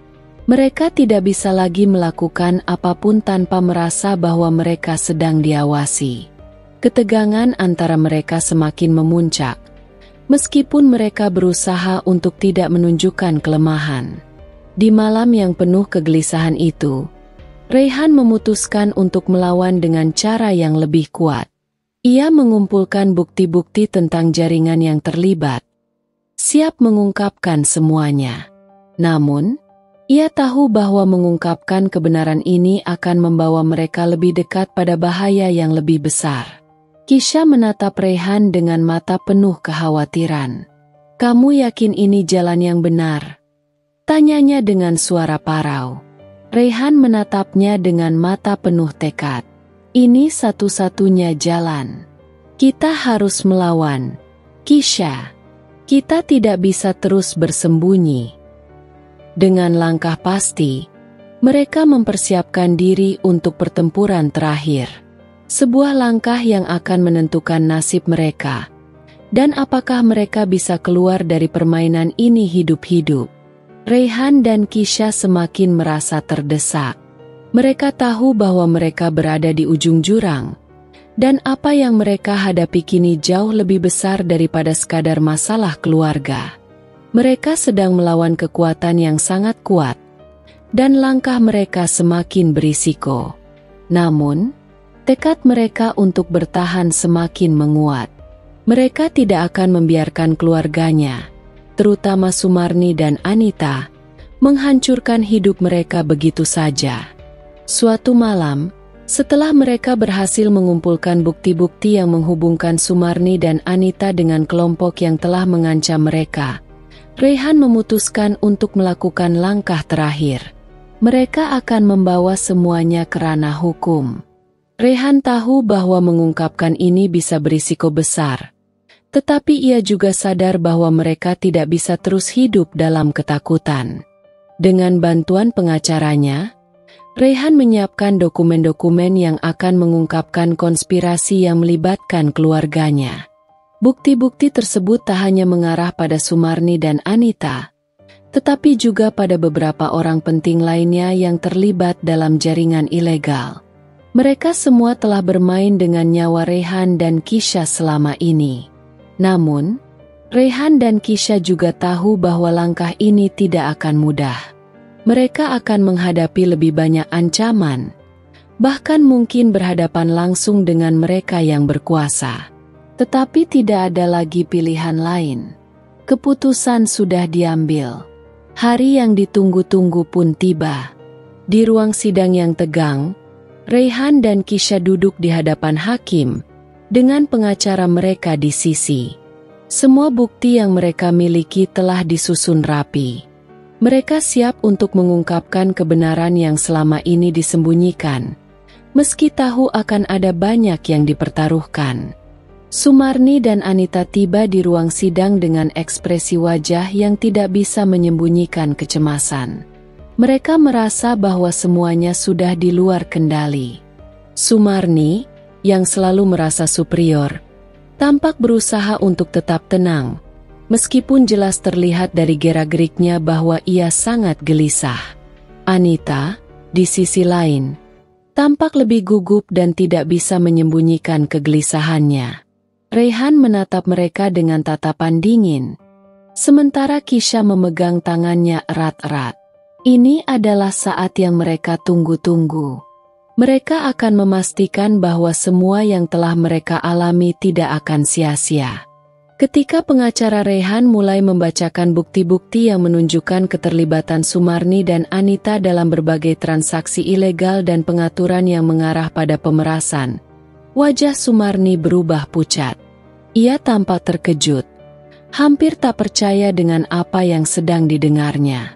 A: Mereka tidak bisa lagi melakukan apapun tanpa merasa bahwa mereka sedang diawasi. Ketegangan antara mereka semakin memuncak, meskipun mereka berusaha untuk tidak menunjukkan kelemahan. Di malam yang penuh kegelisahan itu, Reyhan memutuskan untuk melawan dengan cara yang lebih kuat. Ia mengumpulkan bukti-bukti tentang jaringan yang terlibat, siap mengungkapkan semuanya. Namun, ia tahu bahwa mengungkapkan kebenaran ini akan membawa mereka lebih dekat pada bahaya yang lebih besar. Kisha menatap Reyhan dengan mata penuh kekhawatiran. "Kamu yakin ini jalan yang benar?" tanyanya dengan suara parau. Reyhan menatapnya dengan mata penuh tekad. "Ini satu-satunya jalan. Kita harus melawan, Kisha. Kita tidak bisa terus bersembunyi." Dengan langkah pasti, mereka mempersiapkan diri untuk pertempuran terakhir. Sebuah langkah yang akan menentukan nasib mereka. Dan apakah mereka bisa keluar dari permainan ini hidup-hidup? Reyhan dan Kisha semakin merasa terdesak. Mereka tahu bahwa mereka berada di ujung jurang. Dan apa yang mereka hadapi kini jauh lebih besar daripada sekadar masalah keluarga. Mereka sedang melawan kekuatan yang sangat kuat, dan langkah mereka semakin berisiko. Namun, tekad mereka untuk bertahan semakin menguat. Mereka tidak akan membiarkan keluarganya, terutama Sumarni dan Anita, menghancurkan hidup mereka begitu saja. Suatu malam, setelah mereka berhasil mengumpulkan bukti-bukti yang menghubungkan Sumarni dan Anita dengan kelompok yang telah mengancam mereka, Reyhan memutuskan untuk melakukan langkah terakhir. Mereka akan membawa semuanya ke ranah hukum. Reyhan tahu bahwa mengungkapkan ini bisa berisiko besar. Tetapi ia juga sadar bahwa mereka tidak bisa terus hidup dalam ketakutan. Dengan bantuan pengacaranya, Reyhan menyiapkan dokumen-dokumen yang akan mengungkapkan konspirasi yang melibatkan keluarganya. Bukti-bukti tersebut tak hanya mengarah pada Sumarni dan Anita, tetapi juga pada beberapa orang penting lainnya yang terlibat dalam jaringan ilegal. Mereka semua telah bermain dengan nyawa Reyhan dan Kisha selama ini. Namun, Reyhan dan Kisha juga tahu bahwa langkah ini tidak akan mudah. Mereka akan menghadapi lebih banyak ancaman, bahkan mungkin berhadapan langsung dengan mereka yang berkuasa. Tetapi tidak ada lagi pilihan lain. Keputusan sudah diambil. Hari yang ditunggu-tunggu pun tiba. Di ruang sidang yang tegang, Reyhan dan Kisha duduk di hadapan hakim, dengan pengacara mereka di sisi. Semua bukti yang mereka miliki telah disusun rapi. Mereka siap untuk mengungkapkan kebenaran yang selama ini disembunyikan, meski tahu akan ada banyak yang dipertaruhkan. Sumarni dan Anita tiba di ruang sidang dengan ekspresi wajah yang tidak bisa menyembunyikan kecemasan. Mereka merasa bahwa semuanya sudah di luar kendali. Sumarni, yang selalu merasa superior, tampak berusaha untuk tetap tenang, meskipun jelas terlihat dari gerak-geriknya bahwa ia sangat gelisah. Anita, di sisi lain, tampak lebih gugup dan tidak bisa menyembunyikan kegelisahannya. Reyhan menatap mereka dengan tatapan dingin, sementara Kisha memegang tangannya erat-erat. Ini adalah saat yang mereka tunggu-tunggu. Mereka akan memastikan bahwa semua yang telah mereka alami tidak akan sia-sia. Ketika pengacara Reyhan mulai membacakan bukti-bukti yang menunjukkan keterlibatan Sumarni dan Anita dalam berbagai transaksi ilegal dan pengaturan yang mengarah pada pemerasan, wajah Sumarni berubah pucat. Ia tampak terkejut, hampir tak percaya dengan apa yang sedang didengarnya.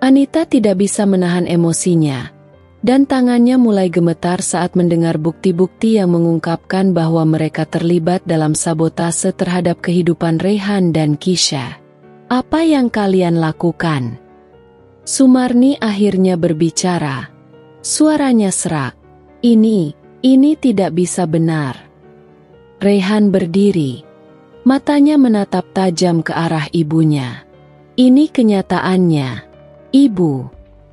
A: Anita tidak bisa menahan emosinya, dan tangannya mulai gemetar saat mendengar bukti-bukti yang mengungkapkan bahwa mereka terlibat dalam sabotase terhadap kehidupan Reyhan dan Kisha. "Apa yang kalian lakukan?" Sumarni akhirnya berbicara. Suaranya serak. Ini tidak bisa benar." Reyhan berdiri. Matanya menatap tajam ke arah ibunya. Ini kenyataannya. Ibu,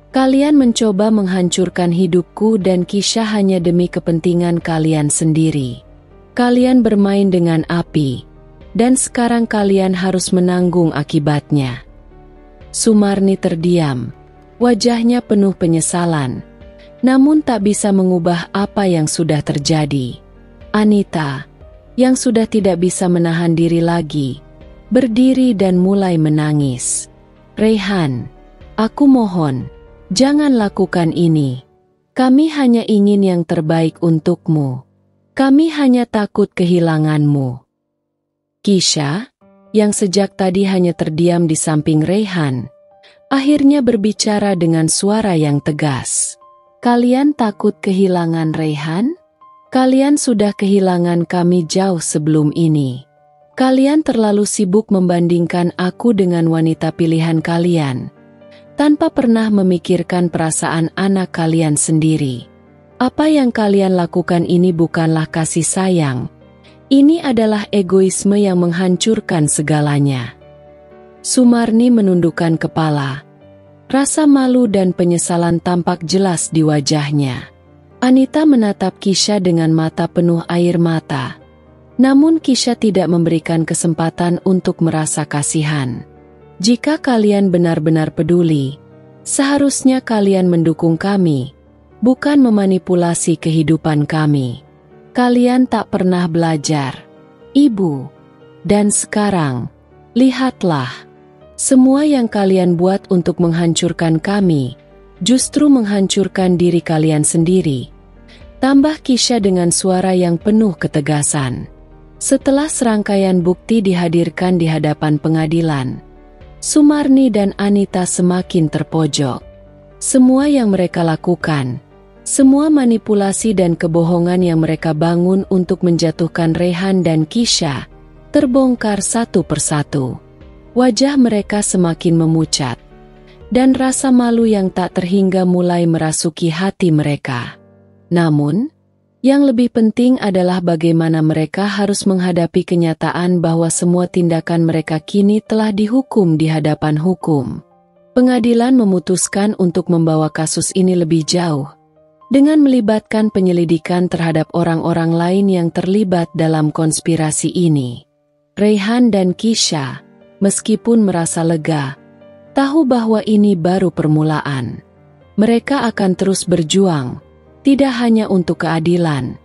A: kalian mencoba menghancurkan hidupku dan Kisha hanya demi kepentingan kalian sendiri. Kalian bermain dengan api, dan sekarang kalian harus menanggung akibatnya. Sumarni terdiam. Wajahnya penuh penyesalan, namun tak bisa mengubah apa yang sudah terjadi. Anita, yang sudah tidak bisa menahan diri lagi, berdiri dan mulai menangis. Raihan, aku mohon, jangan lakukan ini. Kami hanya ingin yang terbaik untukmu. Kami hanya takut kehilanganmu. Kisha, yang sejak tadi hanya terdiam di samping Raihan, akhirnya berbicara dengan suara yang tegas. Kalian takut kehilangan Raihan? Kalian sudah kehilangan kami jauh sebelum ini. Kalian terlalu sibuk membandingkan aku dengan wanita pilihan kalian, tanpa pernah memikirkan perasaan anak kalian sendiri. Apa yang kalian lakukan ini bukanlah kasih sayang. Ini adalah egoisme yang menghancurkan segalanya. Sumarni menundukkan kepala. Rasa malu dan penyesalan tampak jelas di wajahnya. Anita menatap Kisha dengan mata penuh air mata. Namun Kisha tidak memberikan kesempatan untuk merasa kasihan. Jika kalian benar-benar peduli, seharusnya kalian mendukung kami, bukan memanipulasi kehidupan kami. Kalian tak pernah belajar, Ibu. Dan sekarang, lihatlah. Semua yang kalian buat untuk menghancurkan kami, justru menghancurkan diri kalian sendiri. Tambah Kisha dengan suara yang penuh ketegasan. Setelah serangkaian bukti dihadirkan di hadapan pengadilan, Sumarni dan Anita semakin terpojok. Semua yang mereka lakukan, semua manipulasi dan kebohongan yang mereka bangun untuk menjatuhkan Raihan dan Kisha, terbongkar satu persatu. Wajah mereka semakin memucat, dan rasa malu yang tak terhingga mulai merasuki hati mereka. Namun, yang lebih penting adalah bagaimana mereka harus menghadapi kenyataan bahwa semua tindakan mereka kini telah dihukum di hadapan hukum. Pengadilan memutuskan untuk membawa kasus ini lebih jauh, dengan melibatkan penyelidikan terhadap orang-orang lain yang terlibat dalam konspirasi ini. Raihan dan Kisha, meskipun merasa lega, tahu bahwa ini baru permulaan. Mereka akan terus berjuang, tidak hanya untuk keadilan,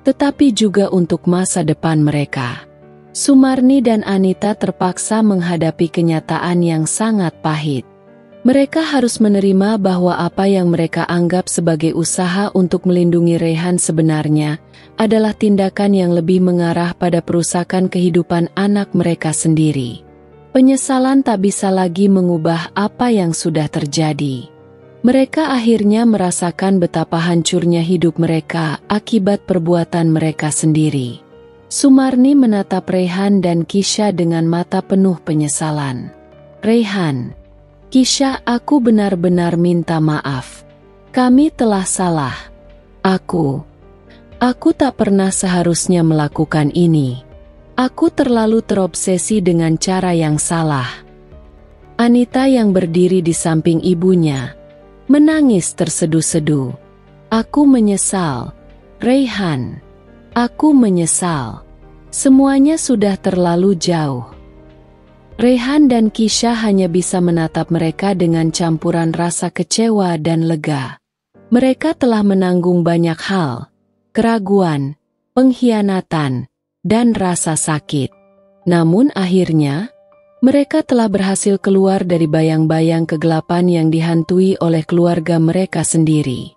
A: tetapi juga untuk masa depan mereka. Sumarni dan Anita terpaksa menghadapi kenyataan yang sangat pahit. Mereka harus menerima bahwa apa yang mereka anggap sebagai usaha untuk melindungi Raihan sebenarnya adalah tindakan yang lebih mengarah pada perusakan kehidupan anak mereka sendiri. Penyesalan tak bisa lagi mengubah apa yang sudah terjadi. Mereka akhirnya merasakan betapa hancurnya hidup mereka akibat perbuatan mereka sendiri. Sumarni menatap Raihan dan Kisha dengan mata penuh penyesalan. Raihan, Kisha, aku benar-benar minta maaf. Kami telah salah. Aku tak pernah seharusnya melakukan ini. Aku terlalu terobsesi dengan cara yang salah. Anita yang berdiri di samping ibunya, menangis terseduh-seduh. Aku menyesal. Raihan, aku menyesal. Semuanya sudah terlalu jauh. Raihan dan Kisha hanya bisa menatap mereka dengan campuran rasa kecewa dan lega. Mereka telah menanggung banyak hal, keraguan, pengkhianatan, dan rasa sakit. Namun akhirnya, mereka telah berhasil keluar dari bayang-bayang kegelapan yang dihantui oleh keluarga mereka sendiri.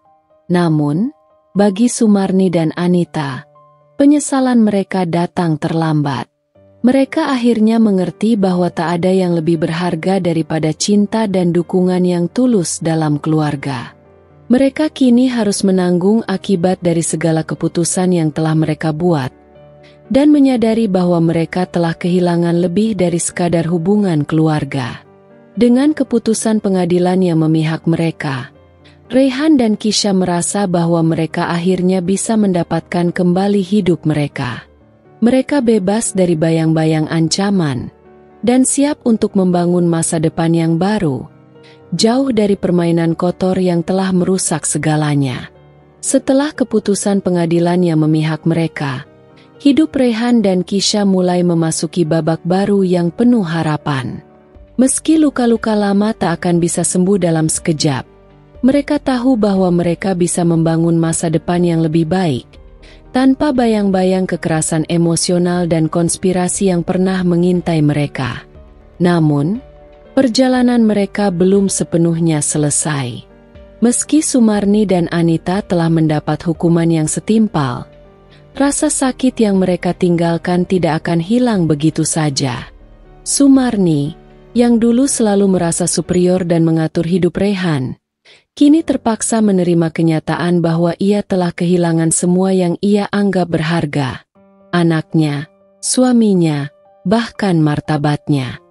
A: Namun, bagi Sumarni dan Anita, penyesalan mereka datang terlambat. Mereka akhirnya mengerti bahwa tak ada yang lebih berharga daripada cinta dan dukungan yang tulus dalam keluarga. Mereka kini harus menanggung akibat dari segala keputusan yang telah mereka buat, dan menyadari bahwa mereka telah kehilangan lebih dari sekadar hubungan keluarga. Dengan keputusan pengadilan yang memihak mereka, Raihan dan Kisha merasa bahwa mereka akhirnya bisa mendapatkan kembali hidup mereka. Mereka bebas dari bayang-bayang ancaman dan siap untuk membangun masa depan yang baru, jauh dari permainan kotor yang telah merusak segalanya. Setelah keputusan pengadilan yang memihak mereka, hidup Rayhan dan Kisha mulai memasuki babak baru yang penuh harapan. Meski luka-luka lama tak akan bisa sembuh dalam sekejap, mereka tahu bahwa mereka bisa membangun masa depan yang lebih baik, tanpa bayang-bayang kekerasan emosional dan konspirasi yang pernah mengintai mereka. Namun, perjalanan mereka belum sepenuhnya selesai. Meski Sumarni dan Anita telah mendapat hukuman yang setimpal, rasa sakit yang mereka tinggalkan tidak akan hilang begitu saja. Sumarni, yang dulu selalu merasa superior dan mengatur hidup Rayhan, kini terpaksa menerima kenyataan bahwa ia telah kehilangan semua yang ia anggap berharga. Anaknya, suaminya, bahkan martabatnya.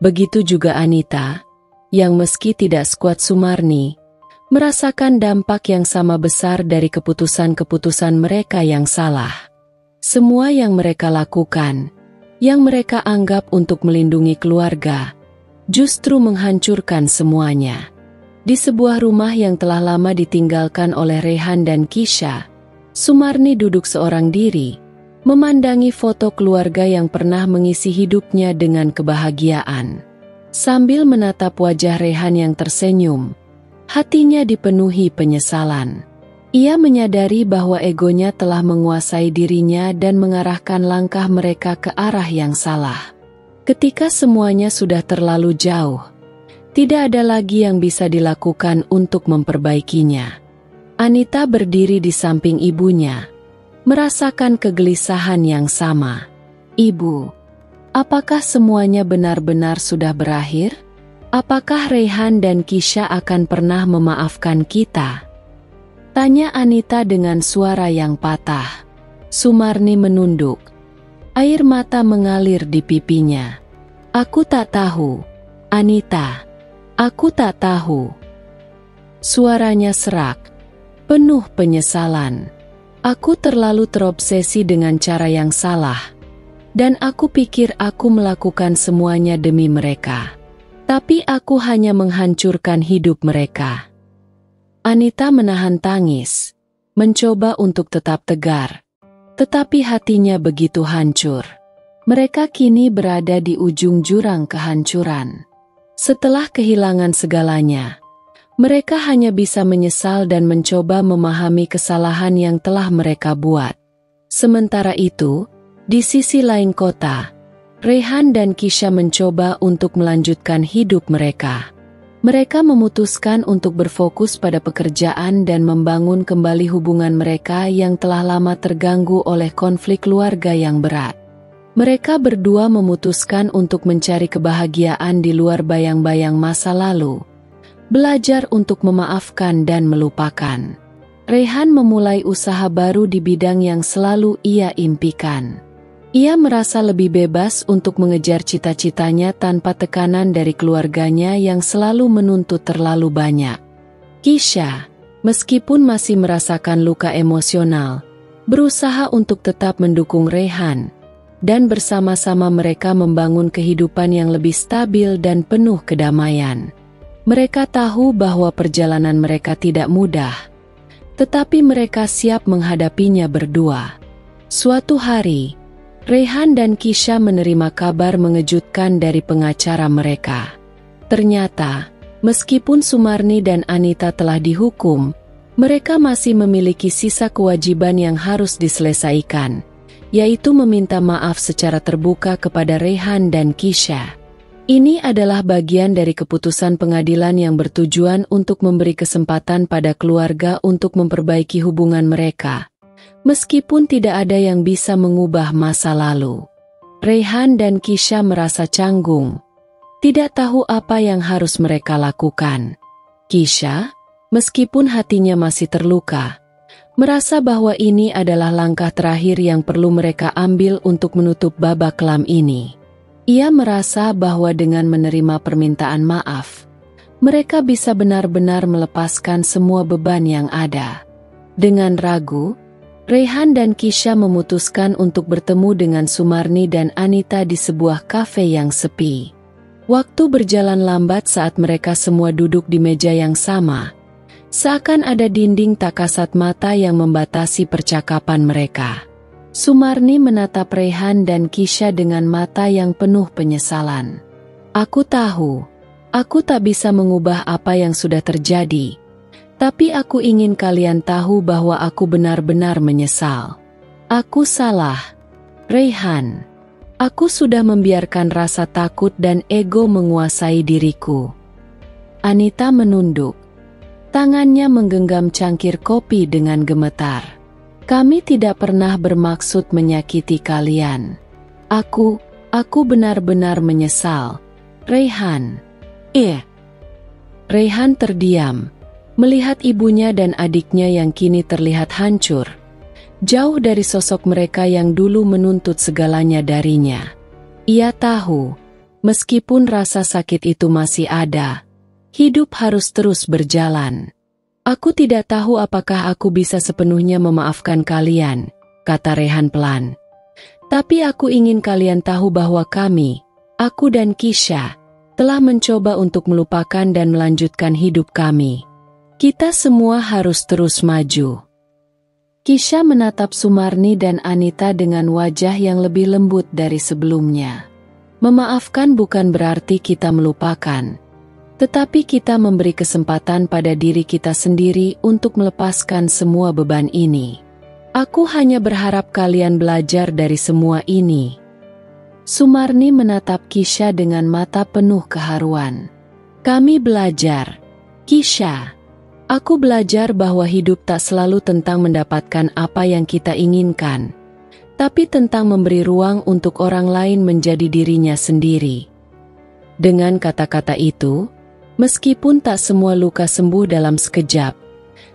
A: Begitu juga Anita, yang meski tidak sekuat Sumarni, merasakan dampak yang sama besar dari keputusan-keputusan mereka yang salah. Semua yang mereka lakukan, yang mereka anggap untuk melindungi keluarga, justru menghancurkan semuanya. Di sebuah rumah yang telah lama ditinggalkan oleh Rayhan dan Kisha, Sumarni duduk seorang diri, memandangi foto keluarga yang pernah mengisi hidupnya dengan kebahagiaan. Sambil menatap wajah Rayhan yang tersenyum, hatinya dipenuhi penyesalan. Ia menyadari bahwa egonya telah menguasai dirinya dan mengarahkan langkah mereka ke arah yang salah. Ketika semuanya sudah terlalu jauh, tidak ada lagi yang bisa dilakukan untuk memperbaikinya. Anita berdiri di samping ibunya, merasakan kegelisahan yang sama. "Ibu, apakah semuanya benar-benar sudah berakhir? Apakah Rayhan dan Kisha akan pernah memaafkan kita?" tanya Anita dengan suara yang patah. Sumarni menunduk. Air mata mengalir di pipinya. "Aku tak tahu, Anita. Aku tak tahu." Suaranya serak, penuh penyesalan. "Aku terlalu terobsesi dengan cara yang salah, dan aku pikir aku melakukan semuanya demi mereka. Tapi aku hanya menghancurkan hidup mereka." Anita menahan tangis, mencoba untuk tetap tegar. Tetapi hatinya begitu hancur. Mereka kini berada di ujung jurang kehancuran. Setelah kehilangan segalanya, mereka hanya bisa menyesal dan mencoba memahami kesalahan yang telah mereka buat. Sementara itu, di sisi lain kota, Rayhan dan Kisha mencoba untuk melanjutkan hidup mereka. Mereka memutuskan untuk berfokus pada pekerjaan dan membangun kembali hubungan mereka yang telah lama terganggu oleh konflik keluarga yang berat. Mereka berdua memutuskan untuk mencari kebahagiaan di luar bayang-bayang masa lalu, belajar untuk memaafkan dan melupakan. Rayhan memulai usaha baru di bidang yang selalu ia impikan. Ia merasa lebih bebas untuk mengejar cita-citanya tanpa tekanan dari keluarganya yang selalu menuntut terlalu banyak. Kisha, meskipun masih merasakan luka emosional, berusaha untuk tetap mendukung Rayhan, dan bersama-sama mereka membangun kehidupan yang lebih stabil dan penuh kedamaian. Mereka tahu bahwa perjalanan mereka tidak mudah, tetapi mereka siap menghadapinya berdua. Suatu hari, Rayhan dan Kisha menerima kabar mengejutkan dari pengacara mereka. Ternyata, meskipun Sumarni dan Anita telah dihukum, mereka masih memiliki sisa kewajiban yang harus diselesaikan, yaitu meminta maaf secara terbuka kepada Rayhan dan Kisha. Ini adalah bagian dari keputusan pengadilan yang bertujuan untuk memberi kesempatan pada keluarga untuk memperbaiki hubungan mereka, meskipun tidak ada yang bisa mengubah masa lalu. Rayhan dan Kisha merasa canggung, tidak tahu apa yang harus mereka lakukan. Kisha, meskipun hatinya masih terluka, merasa bahwa ini adalah langkah terakhir yang perlu mereka ambil untuk menutup babak kelam ini. Ia merasa bahwa dengan menerima permintaan maaf, mereka bisa benar-benar melepaskan semua beban yang ada. Dengan ragu, Rehan dan Kisha memutuskan untuk bertemu dengan Sumarni dan Anita di sebuah kafe yang sepi. Waktu berjalan lambat saat mereka semua duduk di meja yang sama. Seakan ada dinding tak kasat mata yang membatasi percakapan mereka. Sumarni menatap Rehan dan Kisha dengan mata yang penuh penyesalan. Aku tahu, aku tak bisa mengubah apa yang sudah terjadi. Tapi aku ingin kalian tahu bahwa aku benar-benar menyesal. Aku salah, Rehan. Aku sudah membiarkan rasa takut dan ego menguasai diriku. Anita menunduk. Tangannya menggenggam cangkir kopi dengan gemetar. Kami tidak pernah bermaksud menyakiti kalian. Aku benar-benar menyesal, Rehan. Rehan terdiam. Melihat ibunya dan adiknya yang kini terlihat hancur, jauh dari sosok mereka yang dulu menuntut segalanya darinya. Ia tahu, meskipun rasa sakit itu masih ada, hidup harus terus berjalan. Aku tidak tahu apakah aku bisa sepenuhnya memaafkan kalian, kata Rehan pelan. Tapi aku ingin kalian tahu bahwa kami, aku dan Kisha, telah mencoba untuk melupakan dan melanjutkan hidup kami. Kita semua harus terus maju. Kisha menatap Sumarni dan Anita dengan wajah yang lebih lembut dari sebelumnya. Memaafkan bukan berarti kita melupakan, tetapi kita memberi kesempatan pada diri kita sendiri untuk melepaskan semua beban ini. Aku hanya berharap kalian belajar dari semua ini. Sumarni menatap Kisha dengan mata penuh keharuan. Kami belajar, Kisha. Aku belajar bahwa hidup tak selalu tentang mendapatkan apa yang kita inginkan, tapi tentang memberi ruang untuk orang lain menjadi dirinya sendiri. Dengan kata-kata itu, meskipun tak semua luka sembuh dalam sekejap,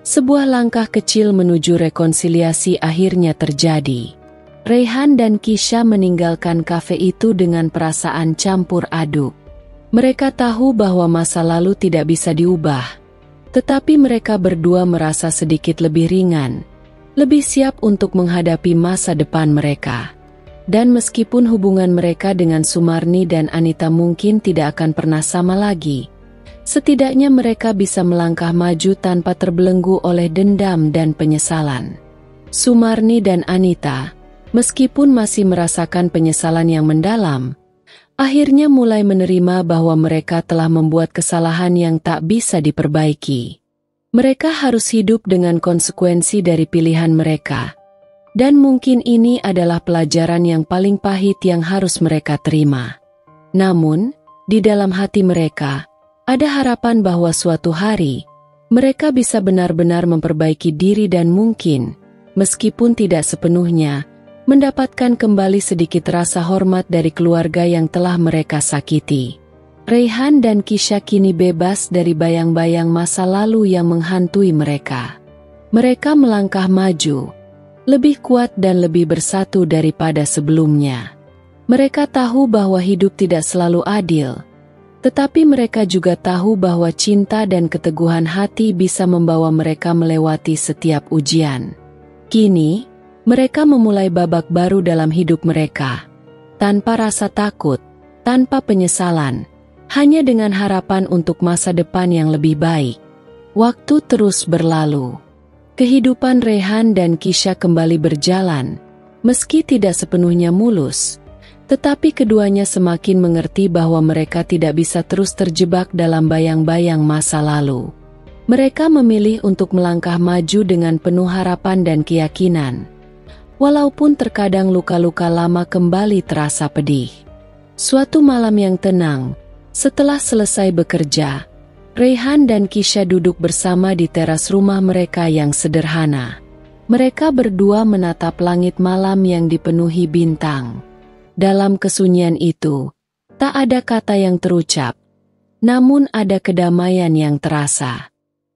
A: sebuah langkah kecil menuju rekonsiliasi akhirnya terjadi. Rehan dan Kisha meninggalkan kafe itu dengan perasaan campur aduk. Mereka tahu bahwa masa lalu tidak bisa diubah, tetapi mereka berdua merasa sedikit lebih ringan, lebih siap untuk menghadapi masa depan mereka. Dan meskipun hubungan mereka dengan Sumarni dan Anita mungkin tidak akan pernah sama lagi, setidaknya mereka bisa melangkah maju tanpa terbelenggu oleh dendam dan penyesalan. Sumarni dan Anita, meskipun masih merasakan penyesalan yang mendalam, akhirnya mulai menerima bahwa mereka telah membuat kesalahan yang tak bisa diperbaiki. Mereka harus hidup dengan konsekuensi dari pilihan mereka. Dan mungkin ini adalah pelajaran yang paling pahit yang harus mereka terima. Namun, di dalam hati mereka, ada harapan bahwa suatu hari, mereka bisa benar-benar memperbaiki diri dan mungkin, meskipun tidak sepenuhnya, mendapatkan kembali sedikit rasa hormat dari keluarga yang telah mereka sakiti. Rehan dan Kisha kini bebas dari bayang-bayang masa lalu yang menghantui mereka. Mereka melangkah maju, lebih kuat dan lebih bersatu daripada sebelumnya. Mereka tahu bahwa hidup tidak selalu adil, tetapi mereka juga tahu bahwa cinta dan keteguhan hati bisa membawa mereka melewati setiap ujian. Kini, mereka memulai babak baru dalam hidup mereka, tanpa rasa takut, tanpa penyesalan, hanya dengan harapan untuk masa depan yang lebih baik. Waktu terus berlalu. Kehidupan Rehan dan Kisha kembali berjalan, meski tidak sepenuhnya mulus, tetapi keduanya semakin mengerti bahwa mereka tidak bisa terus terjebak dalam bayang-bayang masa lalu. Mereka memilih untuk melangkah maju dengan penuh harapan dan keyakinan. Walaupun terkadang luka-luka lama kembali terasa pedih. Suatu malam yang tenang, setelah selesai bekerja, Rehan dan Kisha duduk bersama di teras rumah mereka yang sederhana. Mereka berdua menatap langit malam yang dipenuhi bintang. Dalam kesunyian itu, tak ada kata yang terucap, namun ada kedamaian yang terasa.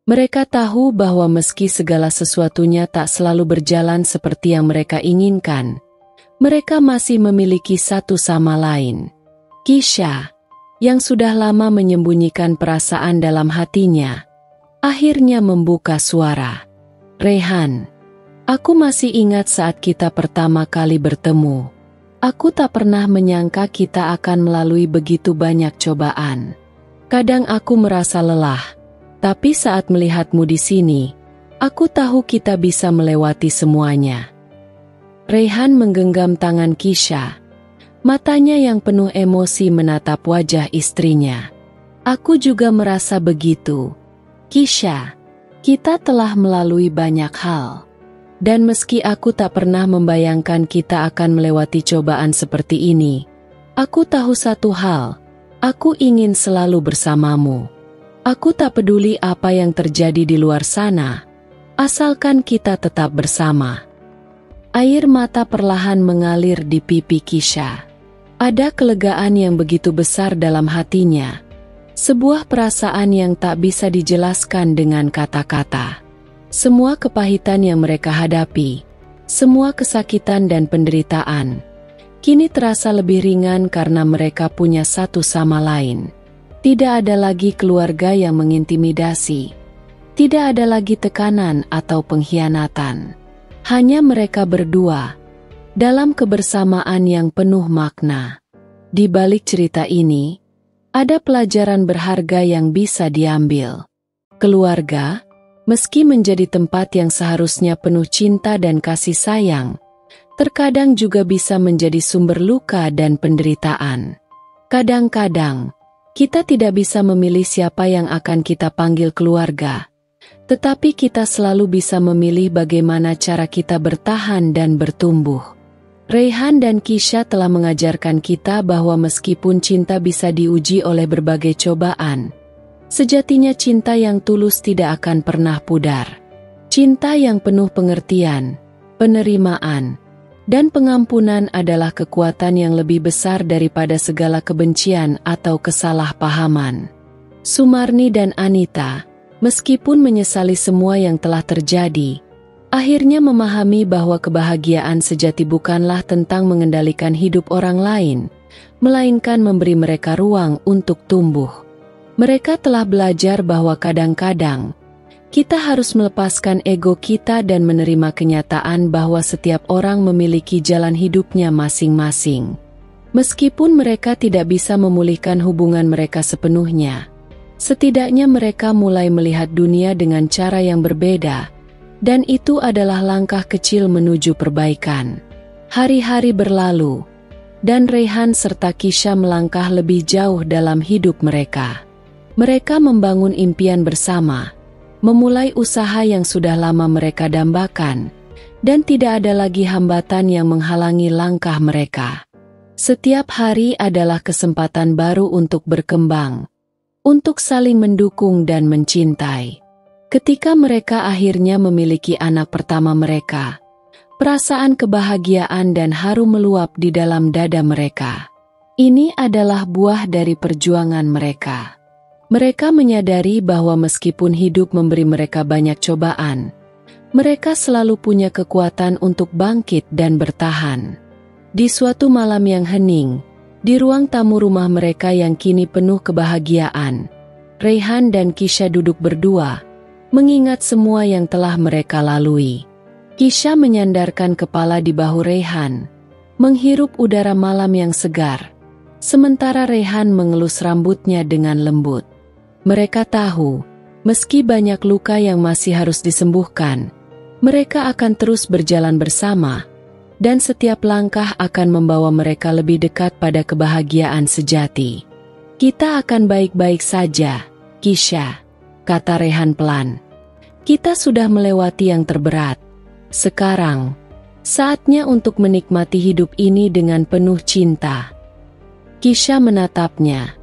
A: Mereka tahu bahwa meski segala sesuatunya tak selalu berjalan seperti yang mereka inginkan, mereka masih memiliki satu sama lain. Kisha, yang sudah lama menyembunyikan perasaan dalam hatinya, akhirnya membuka suara. Rehan, Aku masih ingat saat kita pertama kali bertemu. Aku tak pernah menyangka kita akan melalui begitu banyak cobaan. Kadang aku merasa lelah, tapi saat melihatmu di sini, aku tahu kita bisa melewati semuanya. Rayhan menggenggam tangan Kisha. Matanya yang penuh emosi menatap wajah istrinya. Aku juga merasa begitu. Kisha, kita telah melalui banyak hal. Dan meski aku tak pernah membayangkan kita akan melewati cobaan seperti ini, aku tahu satu hal, aku ingin selalu bersamamu. Aku tak peduli apa yang terjadi di luar sana, asalkan kita tetap bersama. Air mata perlahan mengalir di pipi Kisha. Ada kelegaan yang begitu besar dalam hatinya. Sebuah perasaan yang tak bisa dijelaskan dengan kata-kata. Semua kepahitan yang mereka hadapi, semua kesakitan dan penderitaan, kini terasa lebih ringan karena mereka punya satu sama lain. Tidak ada lagi keluarga yang mengintimidasi. Tidak ada lagi tekanan atau pengkhianatan. Hanya mereka berdua, dalam kebersamaan yang penuh makna. Di balik cerita ini, ada pelajaran berharga yang bisa diambil. Keluarga, meski menjadi tempat yang seharusnya penuh cinta dan kasih sayang, terkadang juga bisa menjadi sumber luka dan penderitaan. Kadang-kadang, kita tidak bisa memilih siapa yang akan kita panggil keluarga, tetapi kita selalu bisa memilih bagaimana cara kita bertahan dan bertumbuh. Rayhan dan Kisha telah mengajarkan kita bahwa meskipun cinta bisa diuji oleh berbagai cobaan, sejatinya cinta yang tulus tidak akan pernah pudar. Cinta yang penuh pengertian, penerimaan, dan pengampunan adalah kekuatan yang lebih besar daripada segala kebencian atau kesalahpahaman. Sumarni dan Anita, meskipun menyesali semua yang telah terjadi, akhirnya memahami bahwa kebahagiaan sejati bukanlah tentang mengendalikan hidup orang lain, melainkan memberi mereka ruang untuk tumbuh. Mereka telah belajar bahwa kadang-kadang, kita harus melepaskan ego kita dan menerima kenyataan bahwa setiap orang memiliki jalan hidupnya masing-masing. Meskipun mereka tidak bisa memulihkan hubungan mereka sepenuhnya, setidaknya mereka mulai melihat dunia dengan cara yang berbeda, dan itu adalah langkah kecil menuju perbaikan. Hari-hari berlalu, dan Rayhan serta Kisha melangkah lebih jauh dalam hidup mereka. Mereka membangun impian bersama, memulai usaha yang sudah lama mereka dambakan, dan tidak ada lagi hambatan yang menghalangi langkah mereka. Setiap hari adalah kesempatan baru untuk berkembang, untuk saling mendukung dan mencintai. Ketika mereka akhirnya memiliki anak pertama mereka, perasaan kebahagiaan dan harum meluap di dalam dada mereka. Ini adalah buah dari perjuangan mereka. Mereka menyadari bahwa meskipun hidup memberi mereka banyak cobaan, mereka selalu punya kekuatan untuk bangkit dan bertahan. Di suatu malam yang hening, di ruang tamu rumah mereka yang kini penuh kebahagiaan, Rayhan dan Kisha duduk berdua, mengingat semua yang telah mereka lalui. Kisha menyandarkan kepala di bahu Rayhan, menghirup udara malam yang segar, sementara Rayhan mengelus rambutnya dengan lembut. Mereka tahu, meski banyak luka yang masih harus disembuhkan, mereka akan terus berjalan bersama, dan setiap langkah akan membawa mereka lebih dekat pada kebahagiaan sejati. Kita akan baik-baik saja, Kisha, kata Rayhan pelan. Kita sudah melewati yang terberat. Sekarang, saatnya untuk menikmati hidup ini dengan penuh cinta. Kisha menatapnya,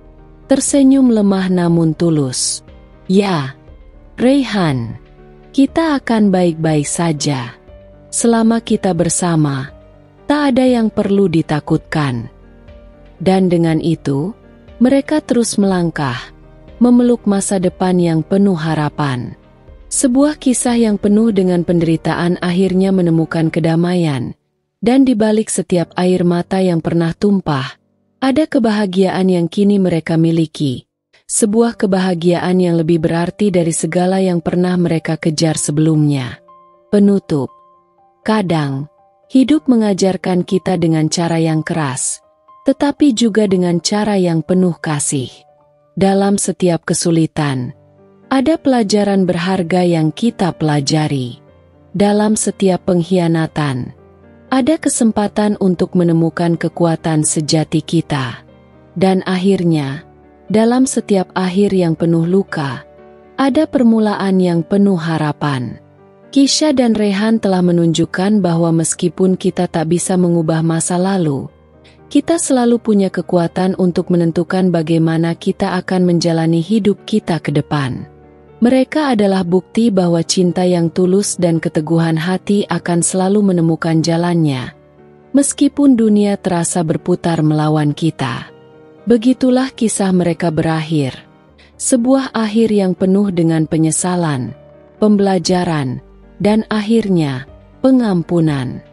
A: tersenyum lemah namun tulus. Ya, Rayhan, kita akan baik-baik saja. Selama kita bersama, tak ada yang perlu ditakutkan. Dan dengan itu, mereka terus melangkah, memeluk masa depan yang penuh harapan. Sebuah kisah yang penuh dengan penderitaan akhirnya menemukan kedamaian, dan di balik setiap air mata yang pernah tumpah, ada kebahagiaan yang kini mereka miliki. Sebuah kebahagiaan yang lebih berarti dari segala yang pernah mereka kejar sebelumnya. Penutup. Kadang, hidup mengajarkan kita dengan cara yang keras, tetapi juga dengan cara yang penuh kasih. Dalam setiap kesulitan, ada pelajaran berharga yang kita pelajari. Dalam setiap pengkhianatan, ada kesempatan untuk menemukan kekuatan sejati kita. Dan akhirnya, dalam setiap akhir yang penuh luka, ada permulaan yang penuh harapan. Kisha dan Rehan telah menunjukkan bahwa meskipun kita tak bisa mengubah masa lalu, kita selalu punya kekuatan untuk menentukan bagaimana kita akan menjalani hidup kita ke depan. Mereka adalah bukti bahwa cinta yang tulus dan keteguhan hati akan selalu menemukan jalannya, meskipun dunia terasa berputar melawan kita. Begitulah kisah mereka berakhir. Sebuah akhir yang penuh dengan penyesalan, pembelajaran, dan akhirnya pengampunan.